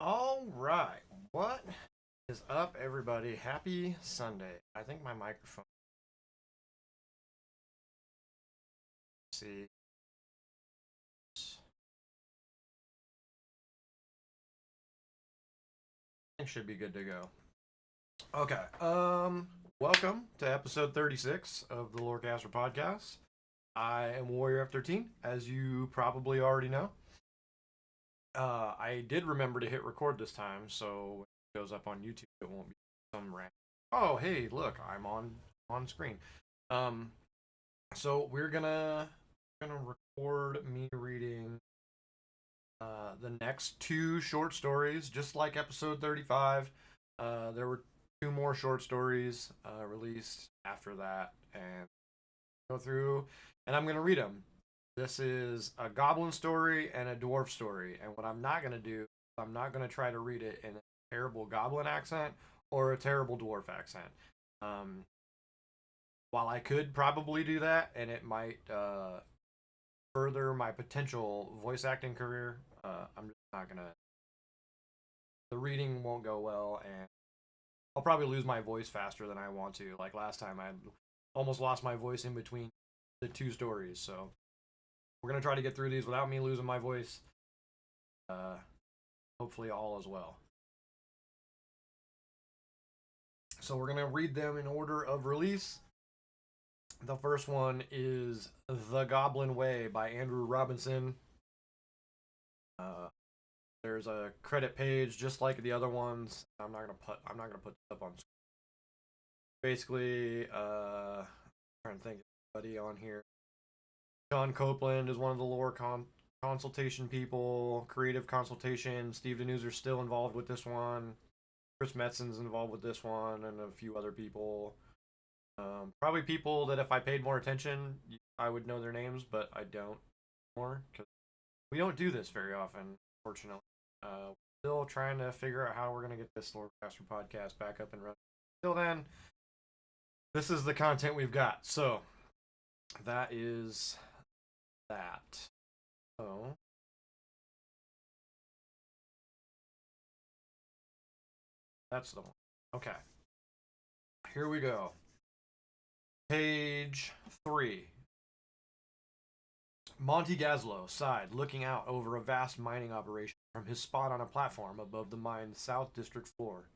All right. What is up, everybody? Happy Sunday. I think my microphone. See, it should be good to go. Okay. Welcome to episode 36 of the Lorecaster podcast. I am Warrior F13, as you probably already know. I did remember to hit record this time, so when it goes up on YouTube, it won't be some random. Oh, hey, look, I'm on screen. Um, so we're gonna record me reading the next two short stories, just like episode 35. There were two more short stories released after that, and go through, and I'm gonna read them. This is a goblin story and a dwarf story, and what I'm not gonna do, I'm not gonna try to read it in a terrible goblin accent or a terrible dwarf accent. Um, while I could probably do that, and it might further my potential voice acting career, I'm just not gonna. The reading won't go well, and I'll probably lose my voice faster than I want to. Like last time, I almost lost my voice in between the two stories. So we're gonna try to get through these without me losing my voice. Uh, Hopefully, all as well. So we're gonna read them in order of release. The first one is The Goblin Way by Andrew Robinson. Uh, there's a credit page just like the other ones. I'm not gonna put this up on screen. Basically, I'm trying to think of anybody on here. John Copeland is one of the consultation people. Creative consultation. Steve Denuser's still involved with this one. Chris Metzen's involved with this one, and a few other people. Probably people that if I paid more attention, I would know their names, but I don't more because we don't do this very often, fortunately. Still trying to figure out how we're gonna get this Lorecaster podcast back up and running. Till then, this is the content we've got. So that is that. So that's the one. Okay. Here we go. Page 3. Monty Gaslow sighed, looking out over a vast mining operation from his spot on a platform above the mine's South District floor.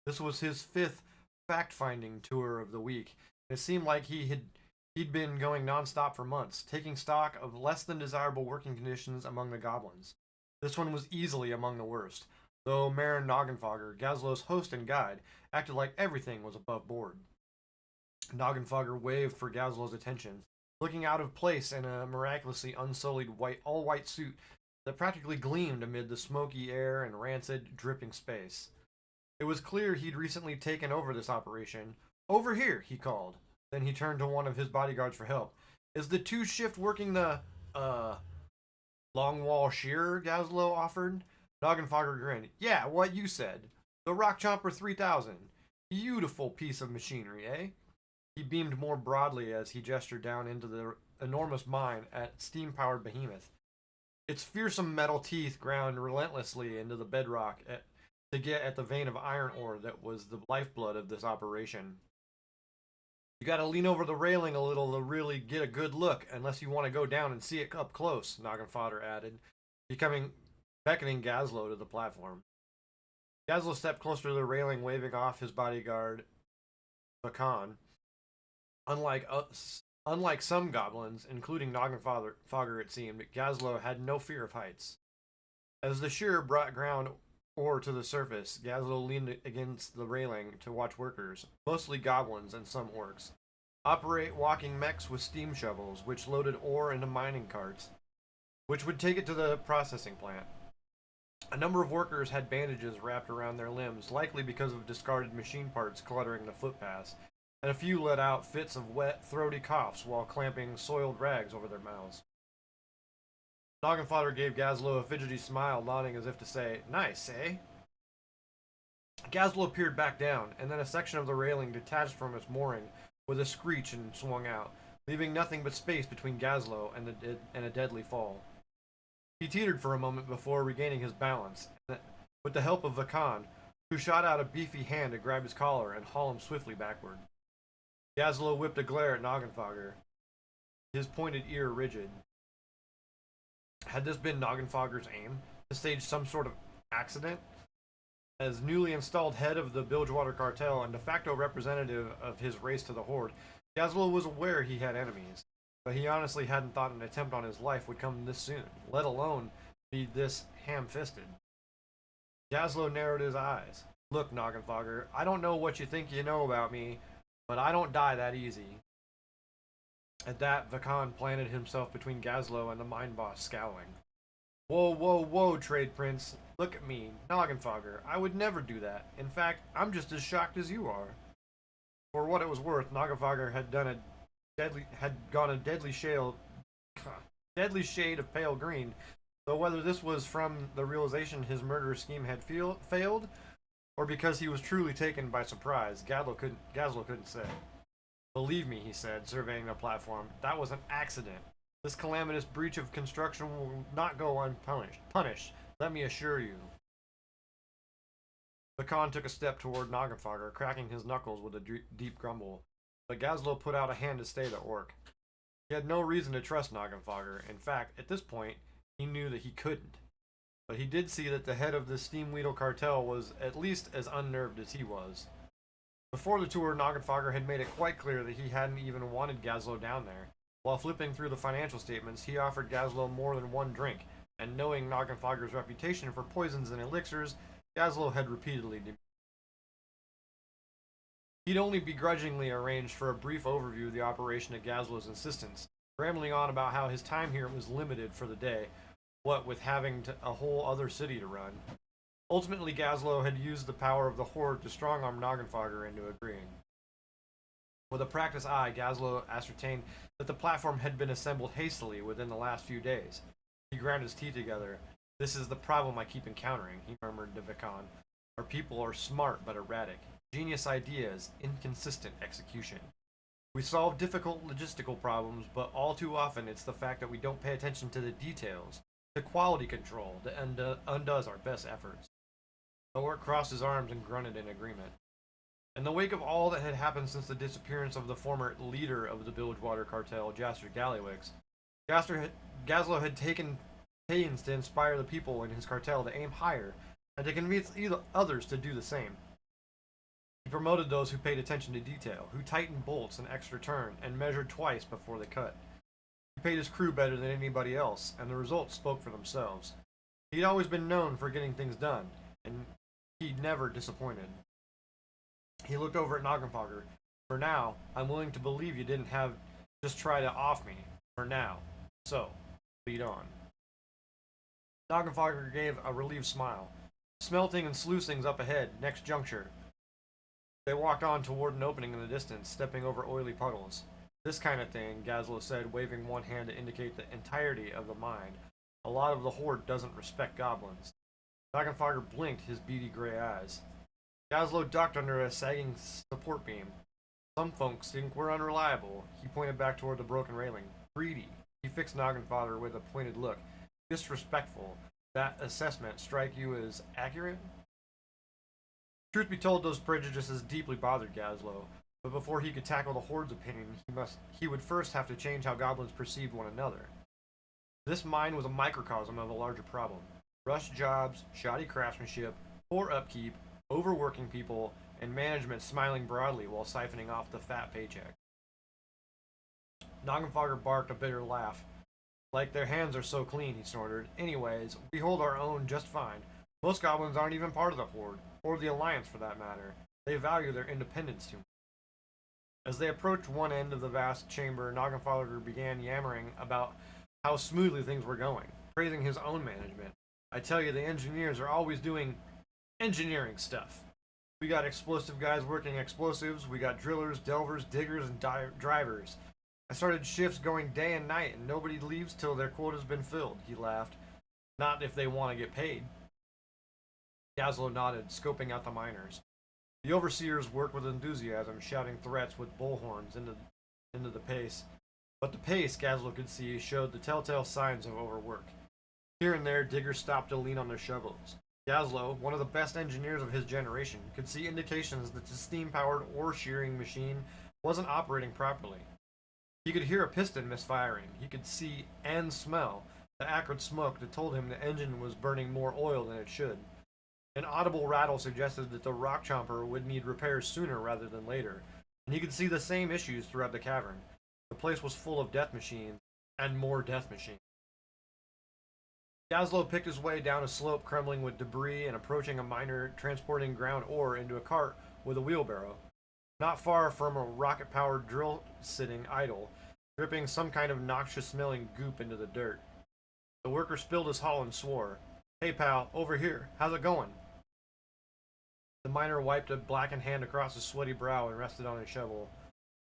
This was his fifth fact-finding tour of the week. It seemed like he'd been going non-stop for months, taking stock of less than desirable working conditions among the goblins. This one was easily among the worst, though Marin Noggenfogger, Gaslow's host and guide, acted like everything was above board. Noggenfogger waved for Gaslow's attention, looking out of place in a miraculously unsullied all-white suit that practically gleamed amid the smoky air and rancid, dripping space. It was clear he'd recently taken over this operation. Over here, he called. Then he turned to one of his bodyguards for help. Is the two shift working the, uh, long wall shearer? Gaslow offered. Noggenfogger grinned. Yeah, what you said. The Rock Chomper 3000. Beautiful piece of machinery, eh? He beamed more broadly as he gestured down into the enormous mine at steam powered behemoth. Its fearsome metal teeth ground relentlessly into the bedrock to get at the vein of iron ore that was the lifeblood of this operation. You gotta lean over the railing a little to really get a good look, unless you want to go down and see it up close, Noggenfodder added, beckoning Gaslow to the platform. Gaslow stepped closer to the railing, waving off his bodyguard, Bakan. Unlike some goblins, including Noggenfogger, it seemed, Gaslow had no fear of heights. As the shearer brought ground ore to the surface, Gaslow leaned against the railing to watch workers, mostly goblins and some orcs, operate walking mechs with steam shovels, which loaded ore into mining carts, which would take it to the processing plant. A number of workers had bandages wrapped around their limbs, likely because of discarded machine parts cluttering the footpaths, and a few let out fits of wet, throaty coughs while clamping soiled rags over their mouths. Noggenfodder gave Gaslow a fidgety smile, nodding as if to say, Nice, eh? Gaslow peered back down, and then a section of the railing detached from its mooring with a screech and swung out, leaving nothing but space between Gaslow and a deadly fall. He teetered for a moment before regaining his balance, with the help of Vakan, who shot out a beefy hand to grab his collar and haul him swiftly backward. Gazlo whipped a glare at Noggenfogger, his pointed ear rigid. Had this been Noggenfogger's aim, to stage some sort of accident? As newly installed head of the Bilgewater Cartel and de facto representative of his race to the Horde, Gazlo was aware he had enemies, but he honestly hadn't thought an attempt on his life would come this soon, let alone be this ham-fisted. Gazlo narrowed his eyes. Look, Noggenfogger, I don't know what you think you know about me, but I don't die that easy. At that, Vakan planted himself between Gazlo and the mine boss, scowling. Whoa, whoa, whoa, Trade Prince. Look at me, Noggenfogger. I would never do that. In fact, I'm just as shocked as you are. For what it was worth, Noggenfogger had gone a deadly shade of pale green, though whether this was from the realization his murderous scheme had failed, or because he was truly taken by surprise, Gazlo couldn't say. Believe me, he said, surveying the platform, that was an accident. This calamitous breach of construction will not go unpunished, let me assure you. Vakan took a step toward Noggenfogger, cracking his knuckles with a deep grumble, but Gazlo put out a hand to stay the orc. He had no reason to trust Noggenfogger. In fact, at this point, he knew that he couldn't. But he did see that the head of the Steamweedle cartel was at least as unnerved as he was. Before the tour, Noggenfogger had made it quite clear that he hadn't even wanted Gazlo down there. While flipping through the financial statements, he offered Gazlo more than one drink, and knowing Noggenfogger's reputation for poisons and elixirs, Gazlo had repeatedly He'd only begrudgingly arranged for a brief overview of the operation at Gazlo's insistence, rambling on about how his time here was limited for the day, what with having a whole other city to run. Ultimately, Gazlo had used the power of the Horde to strong-arm Noggenfogger into agreeing. With a practiced eye, Gazlo ascertained that the platform had been assembled hastily within the last few days. He ground his teeth together. This is the problem I keep encountering, he murmured to Vakan. Our people are smart but erratic. Genius ideas, inconsistent execution. We solve difficult logistical problems, but all too often it's the fact that we don't pay attention to the details, the quality control that undoes our best efforts. The orc crossed his arms and grunted in agreement. In the wake of all that had happened since the disappearance of the former leader of the Bilgewater cartel, Jaster Gallywix, Gazlo had taken pains to inspire the people in his cartel to aim higher and to convince others to do the same. He promoted those who paid attention to detail, who tightened bolts an extra turn and measured twice before they cut. He paid his crew better than anybody else, and the results spoke for themselves. He'd always been known for getting things done, and he'd never disappointed. He looked over at Noggenfogger. For now, I'm willing to believe you didn't just try to off me. For now. So, lead on. Noggenfogger gave a relieved smile. Smelting and sluicing's up ahead, next juncture. They walked on toward an opening in the distance, stepping over oily puddles. This kind of thing, Gazlo said, waving one hand to indicate the entirety of the mine. A lot of the Horde doesn't respect goblins. Noggenfogger blinked his beady gray eyes. Gazlo ducked under a sagging support beam. Some folks think we're unreliable. He pointed back toward the broken railing. Greedy. He fixed Noggenfogger with a pointed look. Disrespectful. That assessment strike you as accurate? Truth be told, those prejudices deeply bothered Gazlo, but before he could tackle the Horde's opinion, he would first have to change how goblins perceived one another. This mine was a microcosm of a larger problem. Rushed jobs, shoddy craftsmanship, poor upkeep, overworking people, and management smiling broadly while siphoning off the fat paycheck. Noggenfogger barked a bitter laugh. Like their hands are so clean, he snorted. Anyways, we hold our own just fine. Most goblins aren't even part of the Horde, or the Alliance for that matter. They value their independence too much. As they approached one end of the vast chamber, Noggenfogger began yammering about how smoothly things were going, praising his own management. I tell you, the engineers are always doing engineering stuff. We got explosive guys working explosives, we got drillers, delvers, diggers, and drivers. I started shifts going day and night, and nobody leaves till their quota's been filled, he laughed. Not if they want to get paid. Gazlo nodded, scoping out the miners. The overseers worked with enthusiasm, shouting threats with bullhorns into the pace. But the pace, Gazlo could see, showed the telltale signs of overwork. Here and there, diggers stopped to lean on their shovels. Gazlo, one of the best engineers of his generation, could see indications that the steam-powered ore shearing machine wasn't operating properly. He could hear a piston misfiring. He could see and smell the acrid smoke that told him the engine was burning more oil than it should. An audible rattle suggested that the rock chomper would need repairs sooner rather than later, and he could see the same issues throughout the cavern. The place was full of death machines, and more death machines. Gazlo picked his way down a slope crumbling with debris and approaching a miner transporting ground ore into a cart with a wheelbarrow. Not far from a rocket-powered drill sitting idle, dripping some kind of noxious-smelling goop into the dirt. The worker spilled his haul and swore, "Hey pal, over here, how's it going?" The miner wiped a blackened hand across his sweaty brow and rested on his shovel.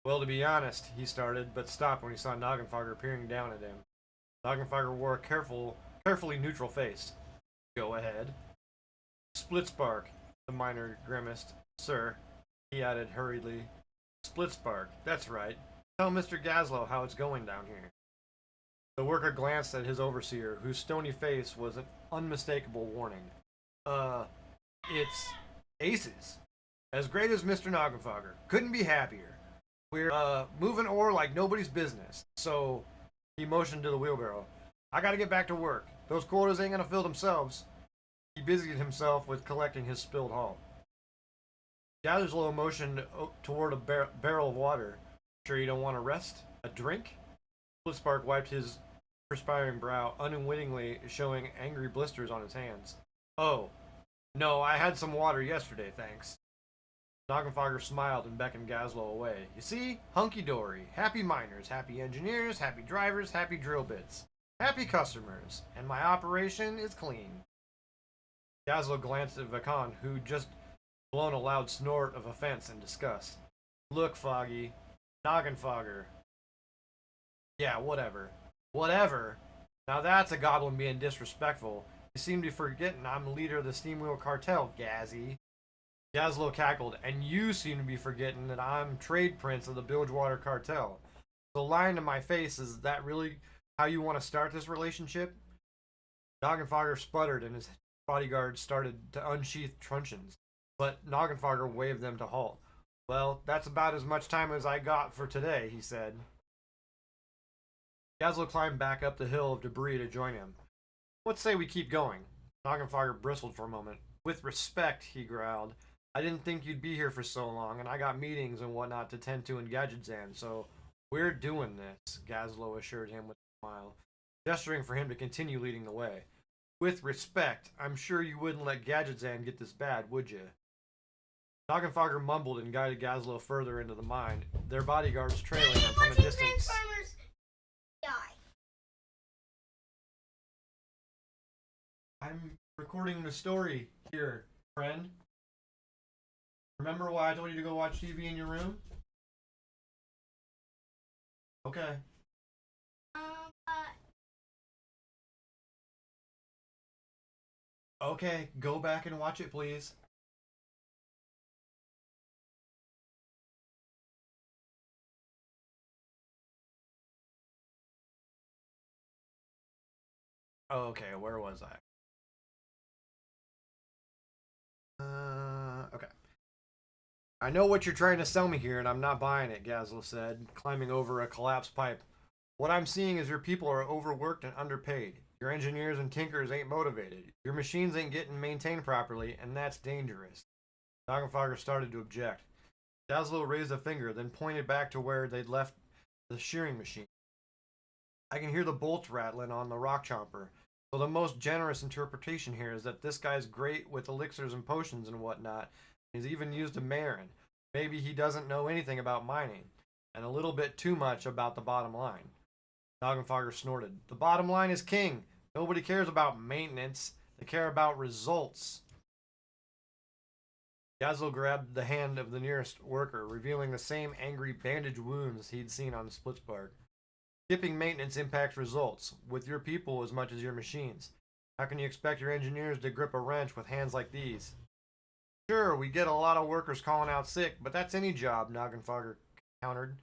"Well, to be honest," he started, but stopped when he saw Noggenfogger peering down at him. Noggenfogger wore a carefully neutral face. "Go ahead." "Split spark," the miner grimaced. "Sir," he added hurriedly. "Split spark, that's right. Tell Mr. Gazlo how it's going down here." The worker glanced at his overseer, whose stony face was an unmistakable warning. It's aces. As great as Mr. Noggenfogger. Couldn't be happier. We're moving ore like nobody's business. So," he motioned to the wheelbarrow, "I gotta get back to work. Those quotas ain't gonna fill themselves." He busied himself with collecting his spilled haul. Gazlo motioned toward a barrel of water. "Sure you don't want to rest? A drink?" Splitspark wiped his perspiring brow, unwittingly showing angry blisters on his hands. "Oh, no, I had some water yesterday, thanks." Noggenfogger smiled and beckoned Gazlo away. "You see? Hunky-dory. Happy miners, happy engineers, happy drivers, happy drill bits. Happy customers. And my operation is clean." Gazlo glanced at Vacan, who'd just blown a loud snort of offense and disgust. "Look, Foggy. Noggenfogger." "Yeah, whatever." "Whatever? Now that's a goblin being disrespectful. You seem to be forgetting I'm leader of the Steamwheel Cartel, Gazzy." Gazlo cackled, "And you seem to be forgetting that I'm trade prince of the Bilgewater Cartel. So lying to my face, is that really how you want to start this relationship?" Noggenfogger sputtered and his bodyguards started to unsheath truncheons, but Noggenfogger waved them to halt. "Well, that's about as much time as I got for today," he said. Gazlo climbed back up the hill of debris to join him. "What say we keep going?" Noggenfogger bristled for a moment. "With respect," he growled, "I didn't think you'd be here for so long, and I got meetings and whatnot to tend to in Gadgetzan, so we're doing this," Gazlo assured him with a smile, gesturing for him to continue leading the way. "With respect, I'm sure you wouldn't let Gadgetzan get this bad, would you?" Noggenfogger mumbled and guided Gazlo further into the mine, their bodyguards trailing them from a distance. Transformers die. "I'm recording the story here, friend. Remember why I told you to go watch TV in your room?" "Okay." But "Okay, go back and watch it, please." Okay, where was I? Okay. "I know what you're trying to sell me here, and I'm not buying it," Gazlo said, climbing over a collapsed pipe. "What I'm seeing is your people are overworked and underpaid. Your engineers and tinkers ain't motivated. Your machines ain't getting maintained properly, and that's dangerous." Noggenfogger started to object. Gazlo raised a finger, then pointed back to where they'd left the shearing machine. "I can hear the bolts rattling on the rock chomper. So the most generous interpretation here is that this guy's great with elixirs and potions and whatnot. He's even used a Marin. Maybe he doesn't know anything about mining, and a little bit too much about the bottom line." Noggenfogger snorted. "The bottom line is king. Nobody cares about maintenance. They care about results." Gazlo grabbed the hand of the nearest worker, revealing the same angry bandage wounds he'd seen on Splitspark. "Skipping maintenance impacts results, with your people as much as your machines. How can you expect your engineers to grip a wrench with hands like these?" "Sure, we get a lot of workers calling out sick, but that's any job," Noggenfogger countered.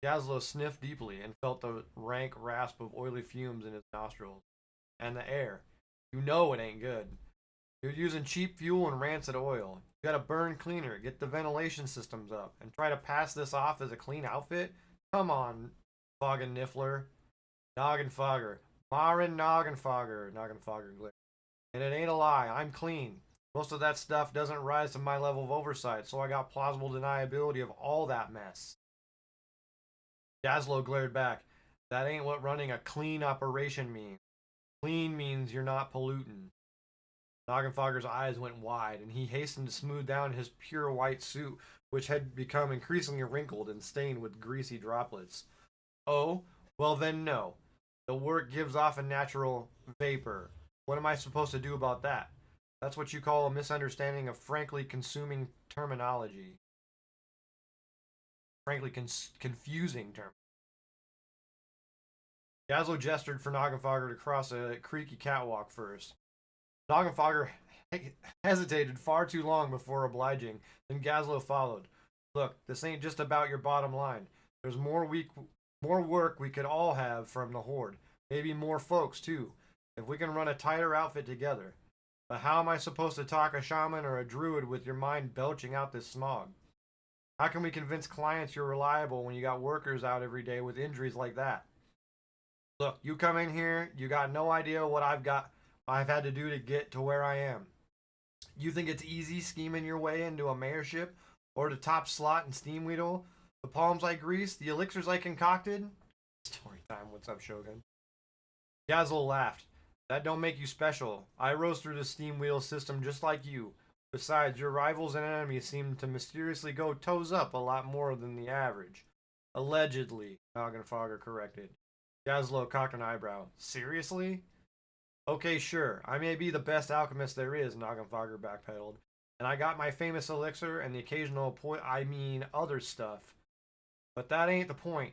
Gazlo sniffed deeply and felt the rank rasp of oily fumes in his nostrils. "And the air. You know it ain't good." You're using cheap fuel and rancid oil. You gotta burn cleaner, get the ventilation systems up, and try to pass this off as a clean outfit? Come on, Foggen Niffler. Noggenfogger. Marin Noggenfogger. Noggenfogger glitch. And it ain't a lie, I'm clean. Most of that stuff doesn't rise to my level of oversight, so I got plausible deniability of all that mess. Gazlowe glared back. That ain't what running a clean operation means. Clean means you're not polluting. Noggenfogger's eyes went wide, and he hastened to smooth down his pure white suit, which had become increasingly wrinkled and stained with greasy droplets. Oh, well then no. The work gives off a natural vapor. What am I supposed to do about that? That's what you call a misunderstanding of frankly consuming terminology. Frankly confusing term. Gazlowe gestured for Noggenfogger to cross a creaky catwalk first. Noggenfogger hesitated far too long before obliging, then Gazlowe followed. Look, this ain't just about your bottom line. There's more work we could all have from the Horde. Maybe more folks, too, if we can run a tighter outfit together. But how am I supposed to talk a shaman or a druid with your mind belching out this smog? How can we convince clients you're reliable when you got workers out every day with injuries like that? Look, you come in here, you got no idea what I've had to do to get to where I am. You think it's easy scheming your way into a mayorship or the top slot in Steamweedle? The palms I greased, the elixirs I concocted? Story time, what's up, Shogun? Gazlowe laughed. That don't make you special. I rose through the Steamweedle system just like you. Besides, your rivals and enemies seem to mysteriously go toes up a lot more than the average. Allegedly, Noggenfogger corrected. Gazlowe cocked an eyebrow. Seriously? Okay, sure. I may be the best alchemist there is, Noggenfogger backpedaled. And I got my famous elixir and the occasional other stuff. But that ain't the point.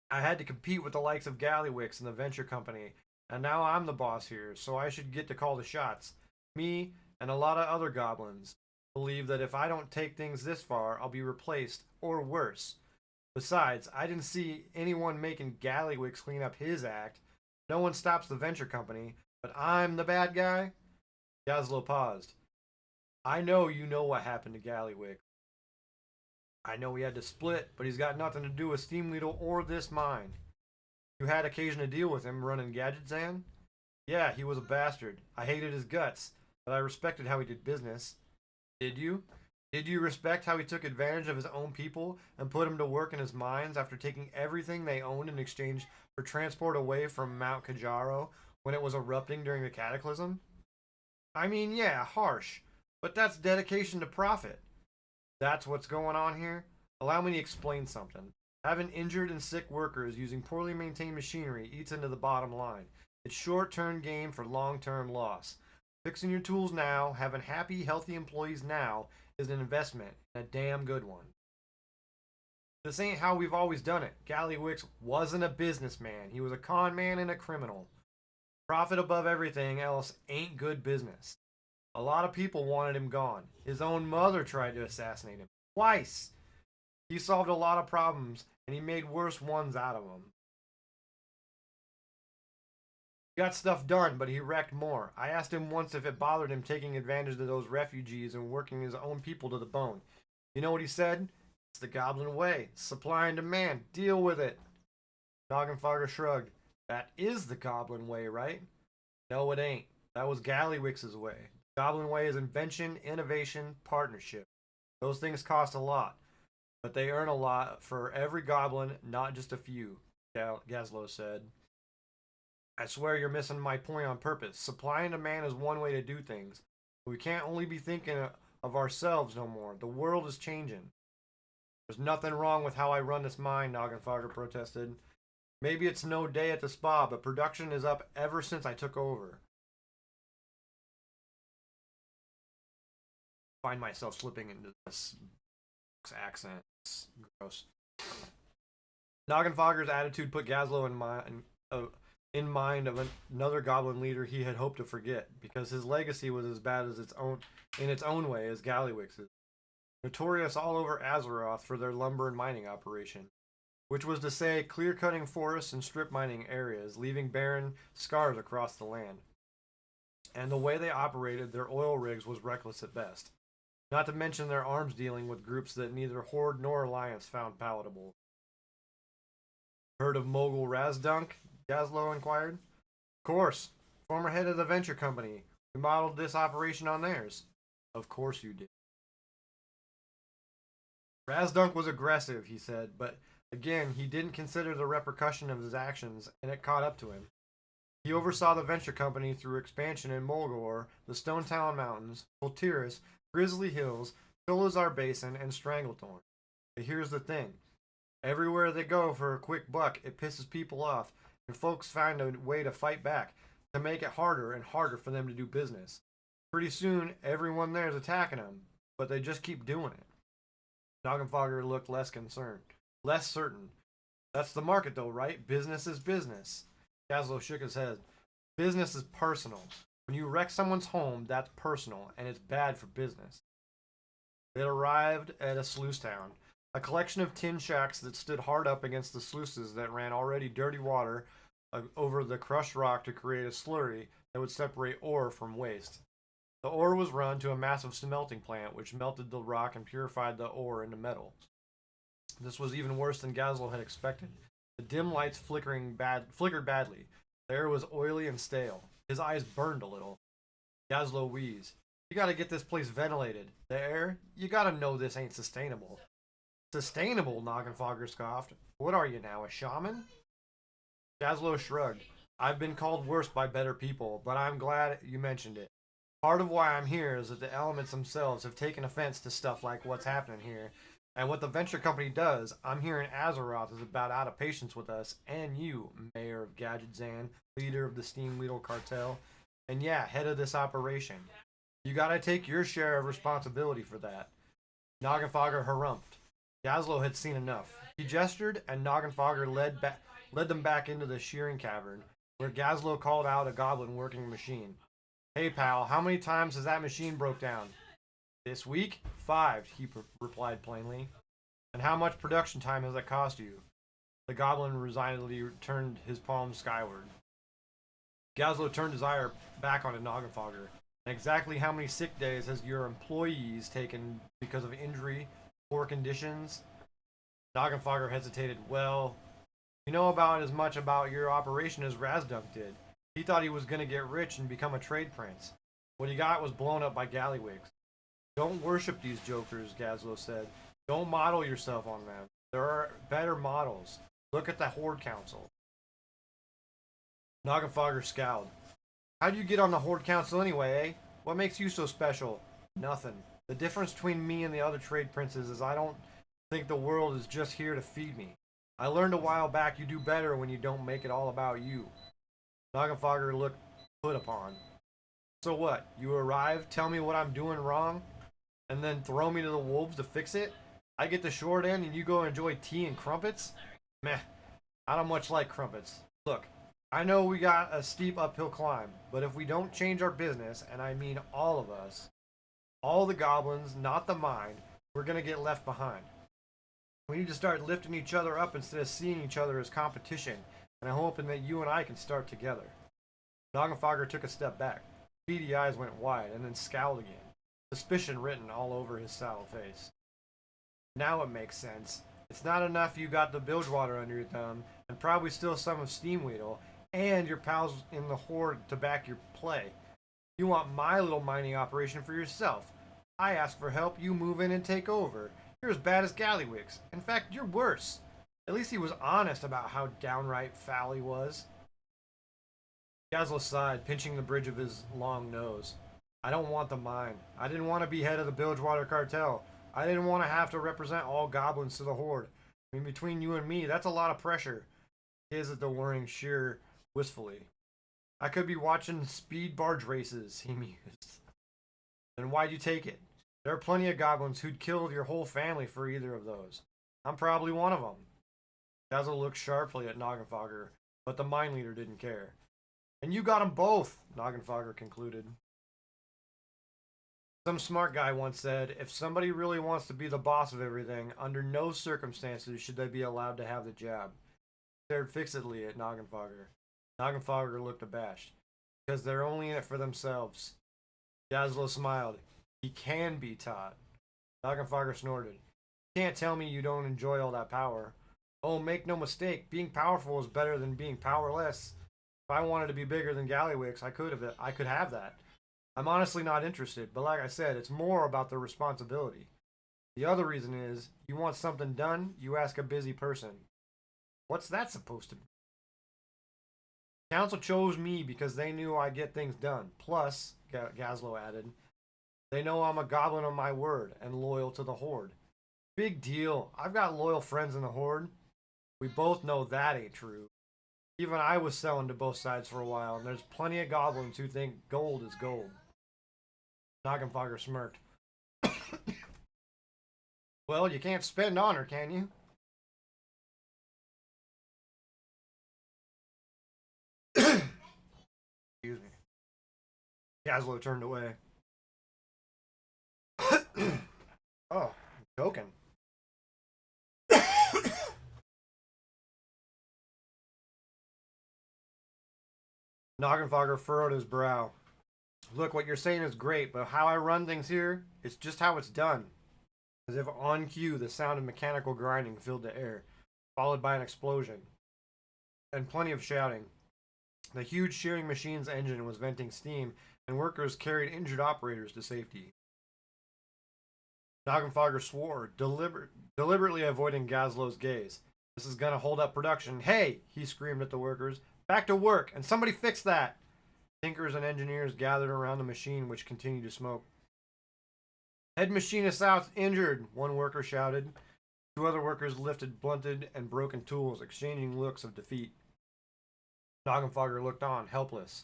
I had to compete with the likes of Gallywix and the Venture Company, and now I'm the boss here, so I should get to call the shots. Me and a lot of other goblins believe that if I don't take things this far, I'll be replaced, or worse. Besides, I didn't see anyone making Gallywix clean up his act. No one stops the Venture Company, but I'm the bad guy? Gazlowe paused. I know you know what happened to Gallywix. I know he had to split, but he's got nothing to do with Steamweedle or this mine. You had occasion to deal with him running Gadgetzan? Yeah, he was a bastard. I hated his guts, but I respected how he did business. Did you? Did you respect how he took advantage of his own people and put them to work in his mines after taking everything they owned in exchange for transport away from Mount Kajaro when it was erupting during the Cataclysm? I mean, yeah, harsh, but that's dedication to profit. That's what's going on here? Allow me to explain something. Having injured and sick workers using poorly maintained machinery eats into the bottom line. It's short-term gain for long-term loss. Fixing your tools now, having happy, healthy employees now, is an investment, and a damn good one. This ain't how we've always done it. Gallywix wasn't a businessman. He was a con man and a criminal. Profit above everything else ain't good business. A lot of people wanted him gone. His own mother tried to assassinate him. Twice! He solved a lot of problems, and he made worse ones out of them. He got stuff done, but he wrecked more. I asked him once if it bothered him taking advantage of those refugees and working his own people to the bone. You know what he said? It's the Goblin way. Supply and demand. Deal with it. Noggenfogger shrugged. That is the Goblin way, right? No, it ain't. That was Gallywix's way. Goblin way is invention, innovation, partnership. Those things cost a lot, but they earn a lot for every goblin, not just a few, Gazlowe said. I swear you're missing my point on purpose. Supply and demand is one way to do things. We can't only be thinking of ourselves no more. The world is changing. There's nothing wrong with how I run this mine, Noggenfogger protested. Maybe it's no day at the spa, but production is up ever since I took over. Find myself slipping into this accent. It's gross. Noggenfogger's attitude put Gazlowe in mind of another goblin leader he had hoped to forget, because his legacy was as bad as in its own way as Gallywix's. Notorious all over Azeroth for their lumber and mining operation, which was to say clear-cutting forests and strip mining areas, leaving barren scars across the land. and the way they operated their oil rigs was reckless at best. Not to mention their arms dealing with groups that neither Horde nor Alliance found palatable. Heard of Mogul Razdunk? Gazlo inquired. Of course. Former head of the venture company. We modeled this operation on theirs. Of course you did. Razdunk was aggressive, he said, but again, he didn't consider the repercussion of his actions, and it caught up to him. He oversaw the venture company through expansion in Mulgore, the Stone Talon Mountains, Voltiris, Grizzly Hills, Philazar Basin, and Stranglethorn. But here's the thing. Everywhere they go for a quick buck, it pisses people off, and folks find a way to fight back, to make it harder and harder for them to do business. Pretty soon, everyone there is attacking them, but they just keep doing it. Noggenfogger looked less concerned, less certain. That's the market though, right? Business is business. Gazlo shook his head. Business is personal. When you wreck someone's home, that's personal, and it's bad for business. They arrived at a sluice town, a collection of tin shacks that stood hard up against the sluices that ran already dirty water over the crushed rock to create a slurry that would separate ore from waste. The ore was run to a massive smelting plant, which melted the rock and purified the ore into metal. This was even worse than Gazlo had expected. The dim lights flickered badly. The air was oily and stale. His eyes burned a little. Gazlo wheezed. You gotta get this place ventilated. The air? You gotta know this ain't sustainable. Sustainable? Noggenfogger scoffed. What are you now, a shaman? Gazlo shrugged. I've been called worse by better people, but I'm glad you mentioned it. Part of why I'm here is that the elements themselves have taken offense to stuff like what's happening here. And what the venture company does, I'm hearing Azeroth is about out of patience with us and you, Mayor of Gadgetzan, leader of the Steamweedle cartel, and yeah, head of this operation. You gotta take your share of responsibility for that. Noggenfogger harumphed. Gazlo had seen enough. He gestured, and Noggenfogger led them back into the shearing cavern, where Gazlo called out a goblin working a machine. Hey pal, how many times has that machine broke down? This week? 5, he replied plainly. And how much production time has that cost you? The goblin resignedly turned his palm skyward. Gazlo turned his eye back onto Noggenfogger. And exactly how many sick days has your employees taken because of injury, poor conditions? Noggenfogger hesitated. Well, you know about as much about your operation as Razdunk did. He thought he was going to get rich and become a trade prince. What he got was blown up by Gallywix. Don't worship these jokers, Gazlo said. Don't model yourself on them. There are better models. Look at the Horde Council. Noggenfogger scowled. How'd you get on the Horde Council anyway, eh? What makes you so special? Nothing. The difference between me and the other trade princes is I don't think the world is just here to feed me. I learned a while back you do better when you don't make it all about you. Noggenfogger looked put upon. So what? You arrive, tell me what I'm doing wrong, and then throw me to the wolves to fix it? I get the short end and you go enjoy tea and crumpets? Meh. I don't much like crumpets. Look, I know we got a steep uphill climb, but if we don't change our business, and I mean all of us, all the goblins, not the mind, we're gonna get left behind. We need to start lifting each other up instead of seeing each other as competition, and I'm hoping that you and I can start together. Noggenfogger took a step back. Beady eyes went wide, and then scowled again, suspicion written all over his sallow face. Now it makes sense. It's not enough you got the Bilgewater under your thumb, and probably still some of Steamweedle, and your pals in the Horde to back your play. You want my little mining operation for yourself. I ask for help, you move in and take over. You're as bad as Gallywix. In fact, you're worse. At least he was honest about how downright foul he was. Gazlo sighed, pinching the bridge of his long nose. I don't want the mine. I didn't want to be head of the Bilgewater cartel. I didn't want to have to represent all goblins to the Horde. I mean, between you and me, that's a lot of pressure. Gazed at the whirring shear wistfully. I could be watching speed barge races, he mused. Then why'd you take it? There are plenty of goblins who'd killed your whole family for either of those. I'm probably one of them. Gazlo looked sharply at Noggenfogger, but the mine leader didn't care. And you got them both, Noggenfogger concluded. Some smart guy once said, if somebody really wants to be the boss of everything, under no circumstances should they be allowed to have the job. He stared fixedly at Noggenfogger. Noggenfogger looked abashed. because they're only in it for themselves. Gazlo smiled. He can be taught. Nagenfager snorted. You can't tell me you don't enjoy all that power. Oh, make no mistake, being powerful is better than being powerless. If I wanted to be bigger than Gallywix, I could have that. I'm honestly not interested, but like I said, it's more about the responsibility. The other reason is, you want something done, you ask a busy person. What's that supposed to be? Council chose me because they knew I get things done. Plus, Gazlo added, they know I'm a goblin of my word and loyal to the Horde. Big deal. I've got loyal friends in the Horde. We both know that ain't true. Even I was selling to both sides for a while, and there's plenty of goblins who think gold is gold. Nagenfager smirked. Well, you can't spend honor, can you? Excuse me. Gazlo turned away. Oh, I'm joking. Nagenfager furrowed his brow. Look, what you're saying is great, but how I run things here, it's just how it's done. As if on cue, the sound of mechanical grinding filled the air, followed by an explosion. And plenty of shouting. The huge shearing machine's engine was venting steam, and workers carried injured operators to safety. Nagenfager swore, deliberately avoiding Gazlo's gaze. This is gonna hold up production. Hey! He screamed at the workers. Back to work, and somebody fix that! Tinkers and engineers gathered around the machine, which continued to smoke. Head machinist out, injured, one worker shouted. Two other workers lifted blunted and broken tools, exchanging looks of defeat. Nagenfager looked on, helpless.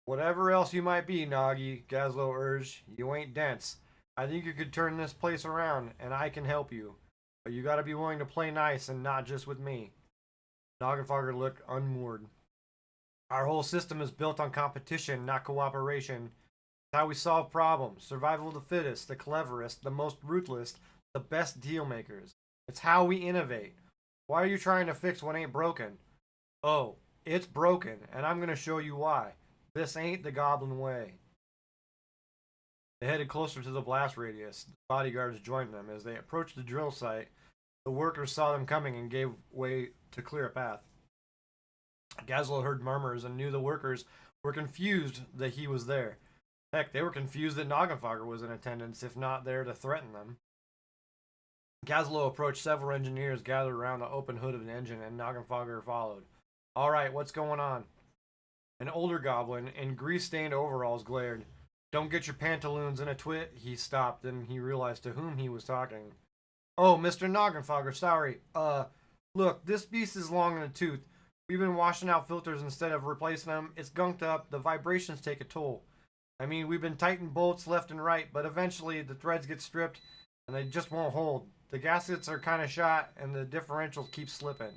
Whatever else you might be, Nagi, Gazlo urged, you ain't dense. I think you could turn this place around, and I can help you. But you gotta be willing to play nice and not just with me. Nagenfager looked unmoored. Our whole system is built on competition, not cooperation. It's how we solve problems. Survival of the fittest, the cleverest, the most ruthless, the best deal makers. It's how we innovate. Why are you trying to fix what ain't broken? Oh, it's broken, and I'm gonna show you why. This ain't the Goblin way. They headed closer to the blast radius. The bodyguards joined them. As they approached the drill site, the workers saw them coming and gave way to clear a path. Gazlo heard murmurs and knew the workers were confused that he was there. Heck, they were confused that Nagenfager was in attendance, if not there to threaten them. Gazlo approached several engineers gathered around the open hood of an engine, and Nagenfager followed. Alright, what's going on? An older goblin in grease-stained overalls glared. Don't get your pantaloons in a twit. He stopped, and he realized to whom he was talking. Oh, Mr. Nagenfager, sorry. Look, this beast is long in the tooth. We've been washing out filters instead of replacing them. It's gunked up. The vibrations take a toll. I mean, we've been tightening bolts left and right, but eventually the threads get stripped, and they just won't hold. The gaskets are kind of shot, and the differentials keep slipping.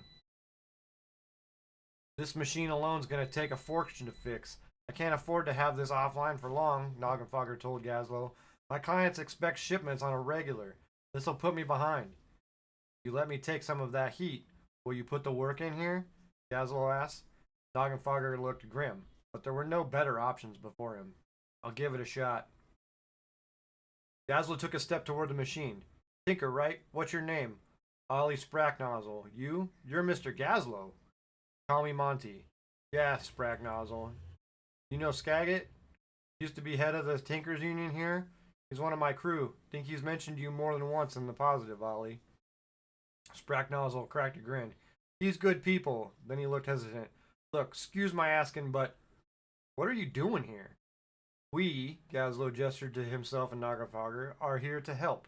This machine alone's going to take a fortune to fix. I can't afford to have this offline for long, Nagenfager told Gazlo. My clients expect shipments on a regular. This'll put me behind. You let me take some of that heat. Will you put the work in here? Gazlo asked. Nagenfager looked grim, but there were no better options before him. I'll give it a shot. Gazlo took a step toward the machine. Tinker, right? What's your name? Ollie Spracknozzle. You? You're Mr. Gazlo. Call me Monty. Yeah, Spracknozzle. You know Skagit? Used to be head of the Tinkers Union here. He's one of my crew. Think he's mentioned you more than once in the positive, Ollie. Spracknozzle cracked a grin. He's good people. Then he looked hesitant. Look, excuse my asking, but what are you doing here? We, Gazlo gestured to himself and Nagenfager, are here to help.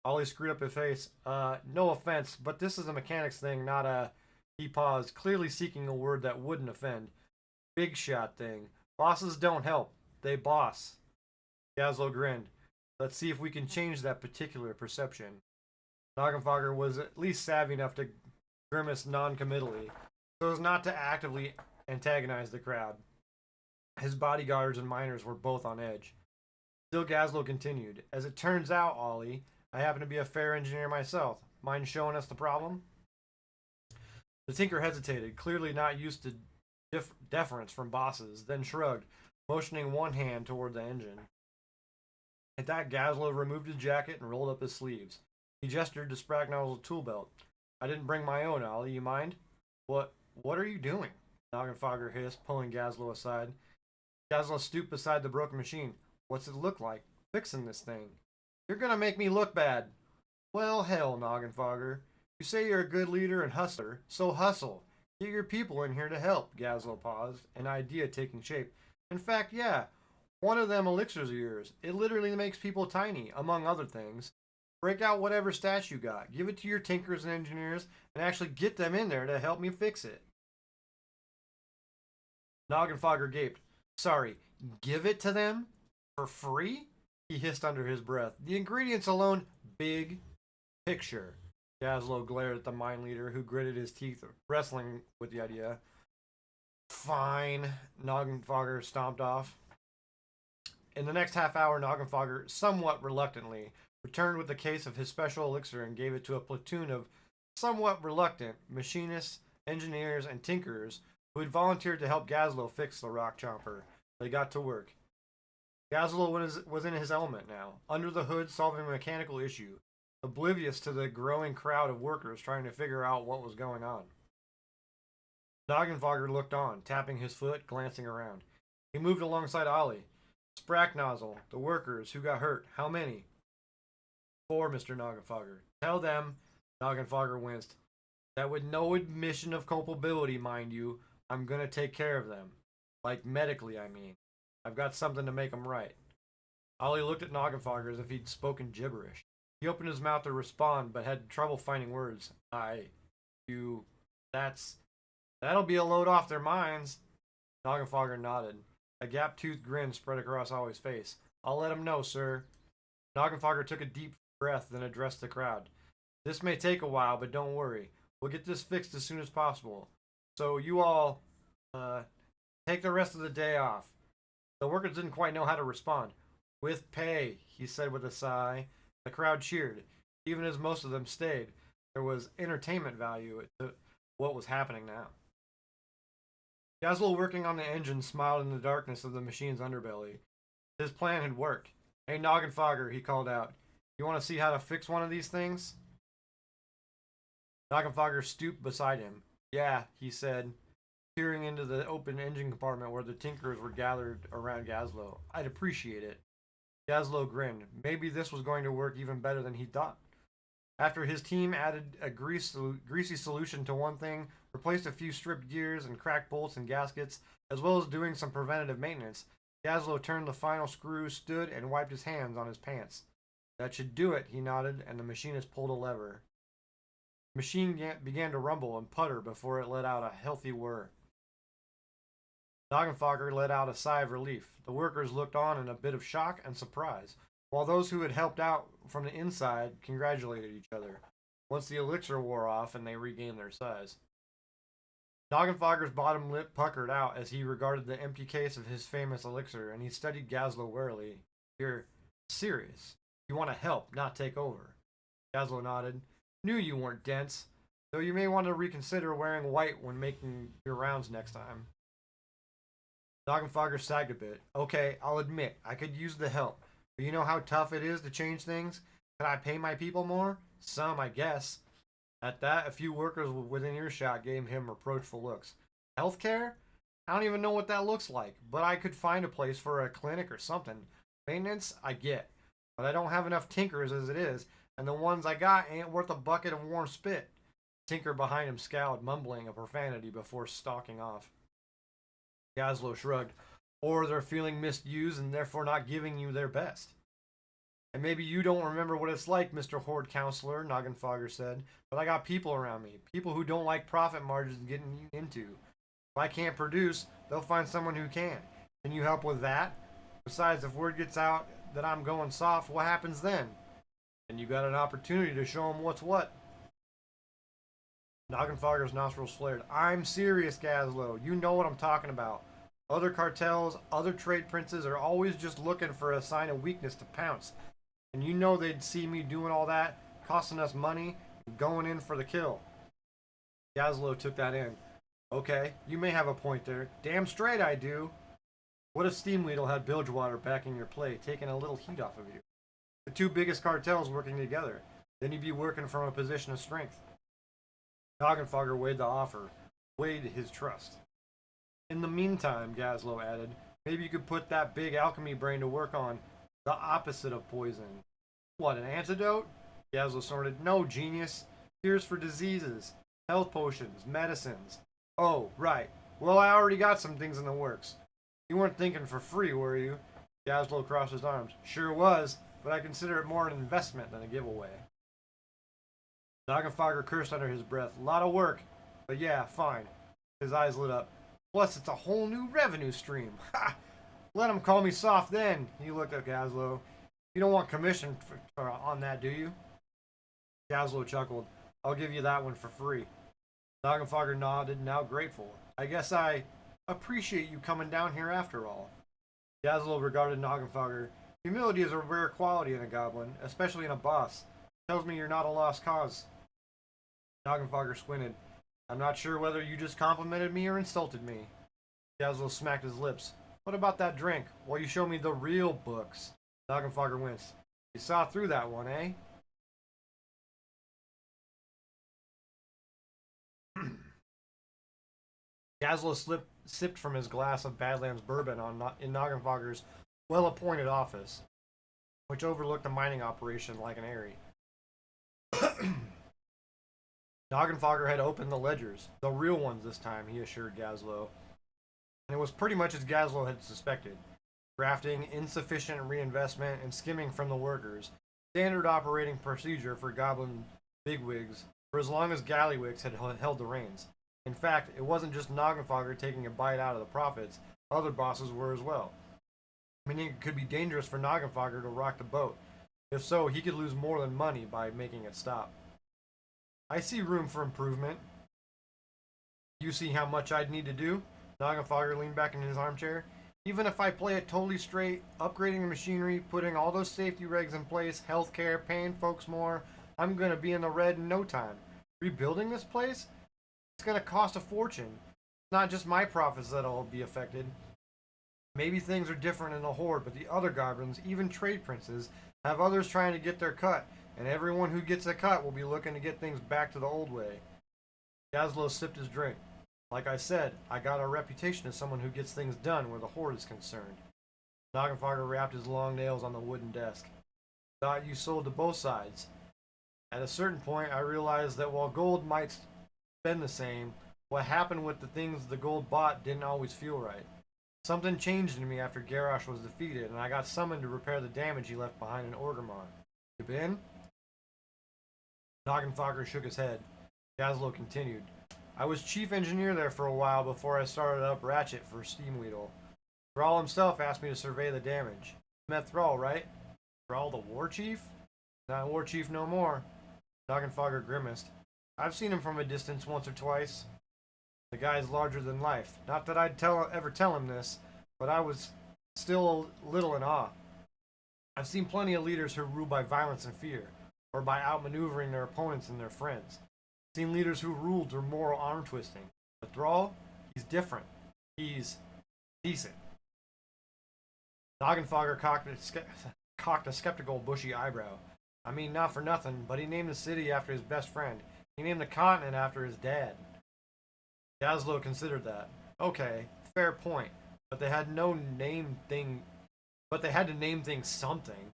Ollie screwed up his face. No offense, but this is a mechanics thing, not a... He paused, clearly seeking a word that wouldn't offend. Big shot thing. Bosses don't help. They boss. Gazlo grinned. Let's see if we can change that particular perception. Nagenfager was at least savvy enough to grimace non-committally, so as not to actively antagonize the crowd. His bodyguards and miners were both on edge. Still, Gazlo continued. As it turns out, Ollie, I happen to be a fair engineer myself. Mind showing us the problem? The tinker hesitated, clearly not used to deference from bosses, then shrugged, motioning one hand toward the engine. At that, Gazlowe removed his jacket and rolled up his sleeves. He gestured to Spracknozzle's tool belt. I didn't bring my own, Ollie. You mind? What are you doing? Noggenfogger hissed, pulling Gazlowe aside. Gazlowe stooped beside the broken machine. What's it look like? Fixing this thing. You're gonna make me look bad. Well, hell, Noggenfogger. You say you're a good leader and hustler, so hustle. Get your people in here to help. Gazlowe paused, an idea taking shape. In fact, yeah, one of them elixirs of yours. It literally makes people tiny, among other things. Break out whatever stats you got. Give it to your tinkers and engineers, and actually get them in there to help me fix it. Noggenfogger gaped. Sorry, give it to them? For free? He hissed under his breath. The ingredients alone, big picture. Gazlowe glared at the mine leader, who gritted his teeth, wrestling with the idea. Fine, Noggenfogger stomped off. In the next half hour, Noggenfogger, somewhat reluctantly, returned with a case of his special elixir and gave it to a platoon of somewhat reluctant machinists, engineers, and tinkerers who had volunteered to help Gazlowe fix the rock chomper. They got to work. Gazlowe was in his element now, under the hood solving a mechanical issue, oblivious to the growing crowd of workers trying to figure out what was going on. Noggenfogger looked on, tapping his foot, glancing around. He moved alongside Ollie. Spracknozzle, the workers, who got hurt, how many? 4, Mr. Noggenfogger. Tell them, Noggenfogger winced, that with no admission of culpability, mind you, I'm gonna take care of them. Like medically, I mean. I've got something to make them right. Ollie looked at Noggenfogger as if he'd spoken gibberish. He opened his mouth to respond, but had trouble finding words. That'll be a load off their minds. Noggenfogger nodded. A gap-toothed grin spread across Ollie's face. I'll let him know, sir. Noggenfogger took a deep breath, then addressed the crowd. This may take a while, but don't worry. We'll get this fixed as soon as possible. So you all, take the rest of the day off. The workers didn't quite know how to respond. With pay, he said with a sigh. The crowd cheered, even as most of them stayed. There was entertainment value to what was happening now. Gazlowe, working on the engine, smiled in the darkness of the machine's underbelly. His plan had worked. Hey, Noggenfogger, he called out. You want to see how to fix one of these things? Noggenfogger stooped beside him. Yeah, he said, peering into the open engine compartment where the tinkerers were gathered around Gazlowe. I'd appreciate it. Gazlowe grinned. Maybe this was going to work even better than he thought. After his team added a greasy solution to one thing, replaced a few stripped gears and cracked bolts and gaskets, as well as doing some preventative maintenance, Gazlowe turned the final screw, stood, and wiped his hands on his pants. That should do it, he nodded, and the machinist pulled a lever. The machine began to rumble and putter before it let out a healthy whir. Noggenfogger let out a sigh of relief. The workers looked on in a bit of shock and surprise, while those who had helped out from the inside congratulated each other, once the elixir wore off and they regained their size. Noggenfogger's bottom lip puckered out as he regarded the empty case of his famous elixir, and he studied Gazlowe warily. You're serious. You want to help, not take over. Gazlowe nodded. Knew you weren't dense, though you may want to reconsider wearing white when making your rounds next time. Noggenfogger sagged a bit. Okay, I'll admit, I could use the help. But you know how tough it is to change things? Can I pay my people more? Some, I guess. At that, a few workers within earshot gave him reproachful looks. Healthcare? I don't even know what that looks like, but I could find a place for a clinic or something. Maintenance, I get. But I don't have enough tinkers as it is, and the ones I got ain't worth a bucket of warm spit. The tinker behind him scowled, mumbling a profanity before stalking off. Gazlowe shrugged. Or they're feeling misused and therefore not giving you their best. And maybe you don't remember what it's like, Mr. Horde Counselor, Noggenfogger said, but I got people around me. People who don't like profit margins getting into. If I can't produce, they'll find someone who can. Can you help with that? Besides, if word gets out that I'm going soft, what happens then? And you got an opportunity to show them what's what. Noggenfogger's nostrils flared. I'm serious, Gazlowe. You know what I'm talking about. Other cartels, other trade princes are always just looking for a sign of weakness to pounce. And you know they'd see me doing all that, costing us money, and going in for the kill. Gazlowe took that in. Okay, you may have a point there. Damn straight I do. What if Steamweedle had Bilgewater backing your play, taking a little heat off of you? The two biggest cartels working together. Then you'd be working from a position of strength. Noggenfogger weighed the offer, weighed his trust. In the meantime, Gazlowe added, maybe you could put that big alchemy brain to work on the opposite of poison. What, an antidote? Gazlowe snorted. No, genius. Cures for diseases, health potions, medicines. Oh, right. Well, I already got some things in the works. You weren't thinking for free, were you? Gazlowe crossed his arms. Sure was, but I consider it more an investment than a giveaway. Noggenfogger cursed under his breath. Lot of work, but yeah, fine. His eyes lit up. Plus, it's a whole new revenue stream. Ha! Let him call me soft then. He looked at Gazlowe. You don't want commission on that, do you? Gazlowe chuckled. I'll give you that one for free. Noggenfogger nodded, now grateful. I guess I appreciate you coming down here after all. Gazlowe regarded Noggenfogger. Humility is a rare quality in a goblin, especially in a boss. Tells me you're not a lost cause. Noggenfogger squinted. I'm not sure whether you just complimented me or insulted me. Gazlowe smacked his lips. What about that drink? Well, you show me the real books. Noggenfogger winced. You saw through that one, eh? Gazlowe sipped from his glass of Badlands bourbon in Noggenfogger's well-appointed office, which overlooked the mining operation like an eyrie. Noggenfogger had opened the ledgers, the real ones this time, he assured Gazlowe. And it was pretty much as Gazlowe had suspected. Drafting, insufficient reinvestment, and skimming from the workers. Standard operating procedure for goblin bigwigs for as long as Gallywix had held the reins. In fact, it wasn't just Noggenfogger taking a bite out of the profits, other bosses were as well. Meaning it could be dangerous for Noggenfogger to rock the boat. If so, he could lose more than money by making it stop. I see room for improvement. You see how much I'd need to do? Noggenfogger leaned back in his armchair. Even if I play it totally straight, upgrading the machinery, putting all those safety regs in place, healthcare, paying folks more, I'm gonna be in the red in no time. Rebuilding this place? It's gonna cost a fortune. It's not just my profits that'll be affected. Maybe things are different in the Horde, but the other goblins, even trade princes, have others trying to get their cut, and everyone who gets a cut will be looking to get things back to the old way. Gazlowe sipped his drink. Like I said, I got a reputation as someone who gets things done where the Horde is concerned. Noggenfogger wrapped his long nails on the wooden desk. Thought you sold to both sides. At a certain point, I realized that while gold might spend the same, what happened with the things the gold bought didn't always feel right. Something changed in me after Garrosh was defeated, and I got summoned to repair the damage he left behind in Orgrimmar. You been? Noggenfogger shook his head. Gazlowe continued. I was chief engineer there for a while before I started up Ratchet for Steamweedle. Thrall himself asked me to survey the damage. You met Thrall, right? Thrall the war chief? Not war chief no more. Noggenfogger grimaced. I've seen him from a distance once or twice. The guy's larger than life. Not that I'd ever tell him this, but I was still a little in awe. I've seen plenty of leaders who rule by violence and fear, or by outmaneuvering their opponents and their friends. Seen leaders who ruled through moral arm twisting. But Thrall, he's different. He's decent. Noggenfogger cocked a skeptical, bushy eyebrow. I mean, not for nothing, but he named the city after his best friend. He named the continent after his dad. Gazlowe considered that. Okay, fair point. But they had to name things something.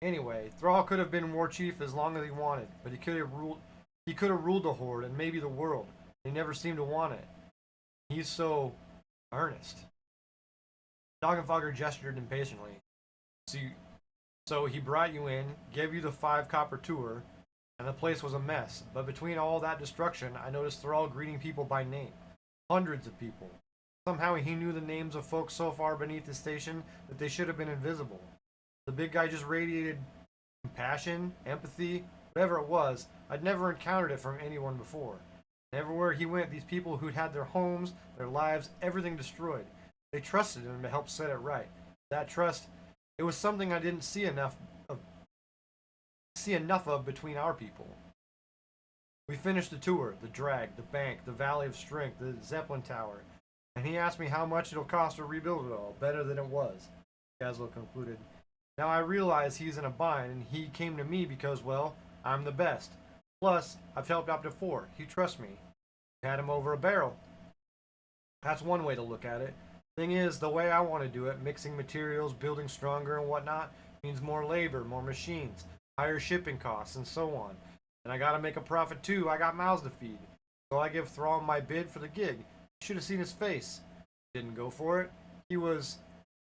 Anyway, Thrall could have been war chief as long as he wanted, but he could have ruled the Horde and maybe the world. He never seemed to want it. He's so earnest. Noggenfogger gestured impatiently. So he brought you in, gave you the 5 copper tour, and the place was a mess. But between all that destruction, I noticed Thrall greeting people by name. Hundreds of people. Somehow he knew the names of folks so far beneath his station that they should have been invisible. The big guy just radiated compassion, empathy, whatever it was. I'd never encountered it from anyone before. And everywhere he went, these people who'd had their homes, their lives, everything destroyed. They trusted him to help set it right. That trust, it was something I didn't see enough of between our people. We finished the tour, the drag, the bank, the Valley of Strength, the Zeppelin Tower, and he asked me how much it'll cost to rebuild it all, better than it was. Gazlo concluded. Now I realize he's in a bind, and he came to me because, well, I'm the best. Plus, I've helped out before. He trusts me. Had him over a barrel. That's one way to look at it. Thing is, the way I want to do it, mixing materials, building stronger and whatnot, means more labor, more machines, higher shipping costs, and so on. And I gotta make a profit too. I got mouths to feed. So I give Thrall my bid for the gig. You should have seen his face. Didn't go for it. He was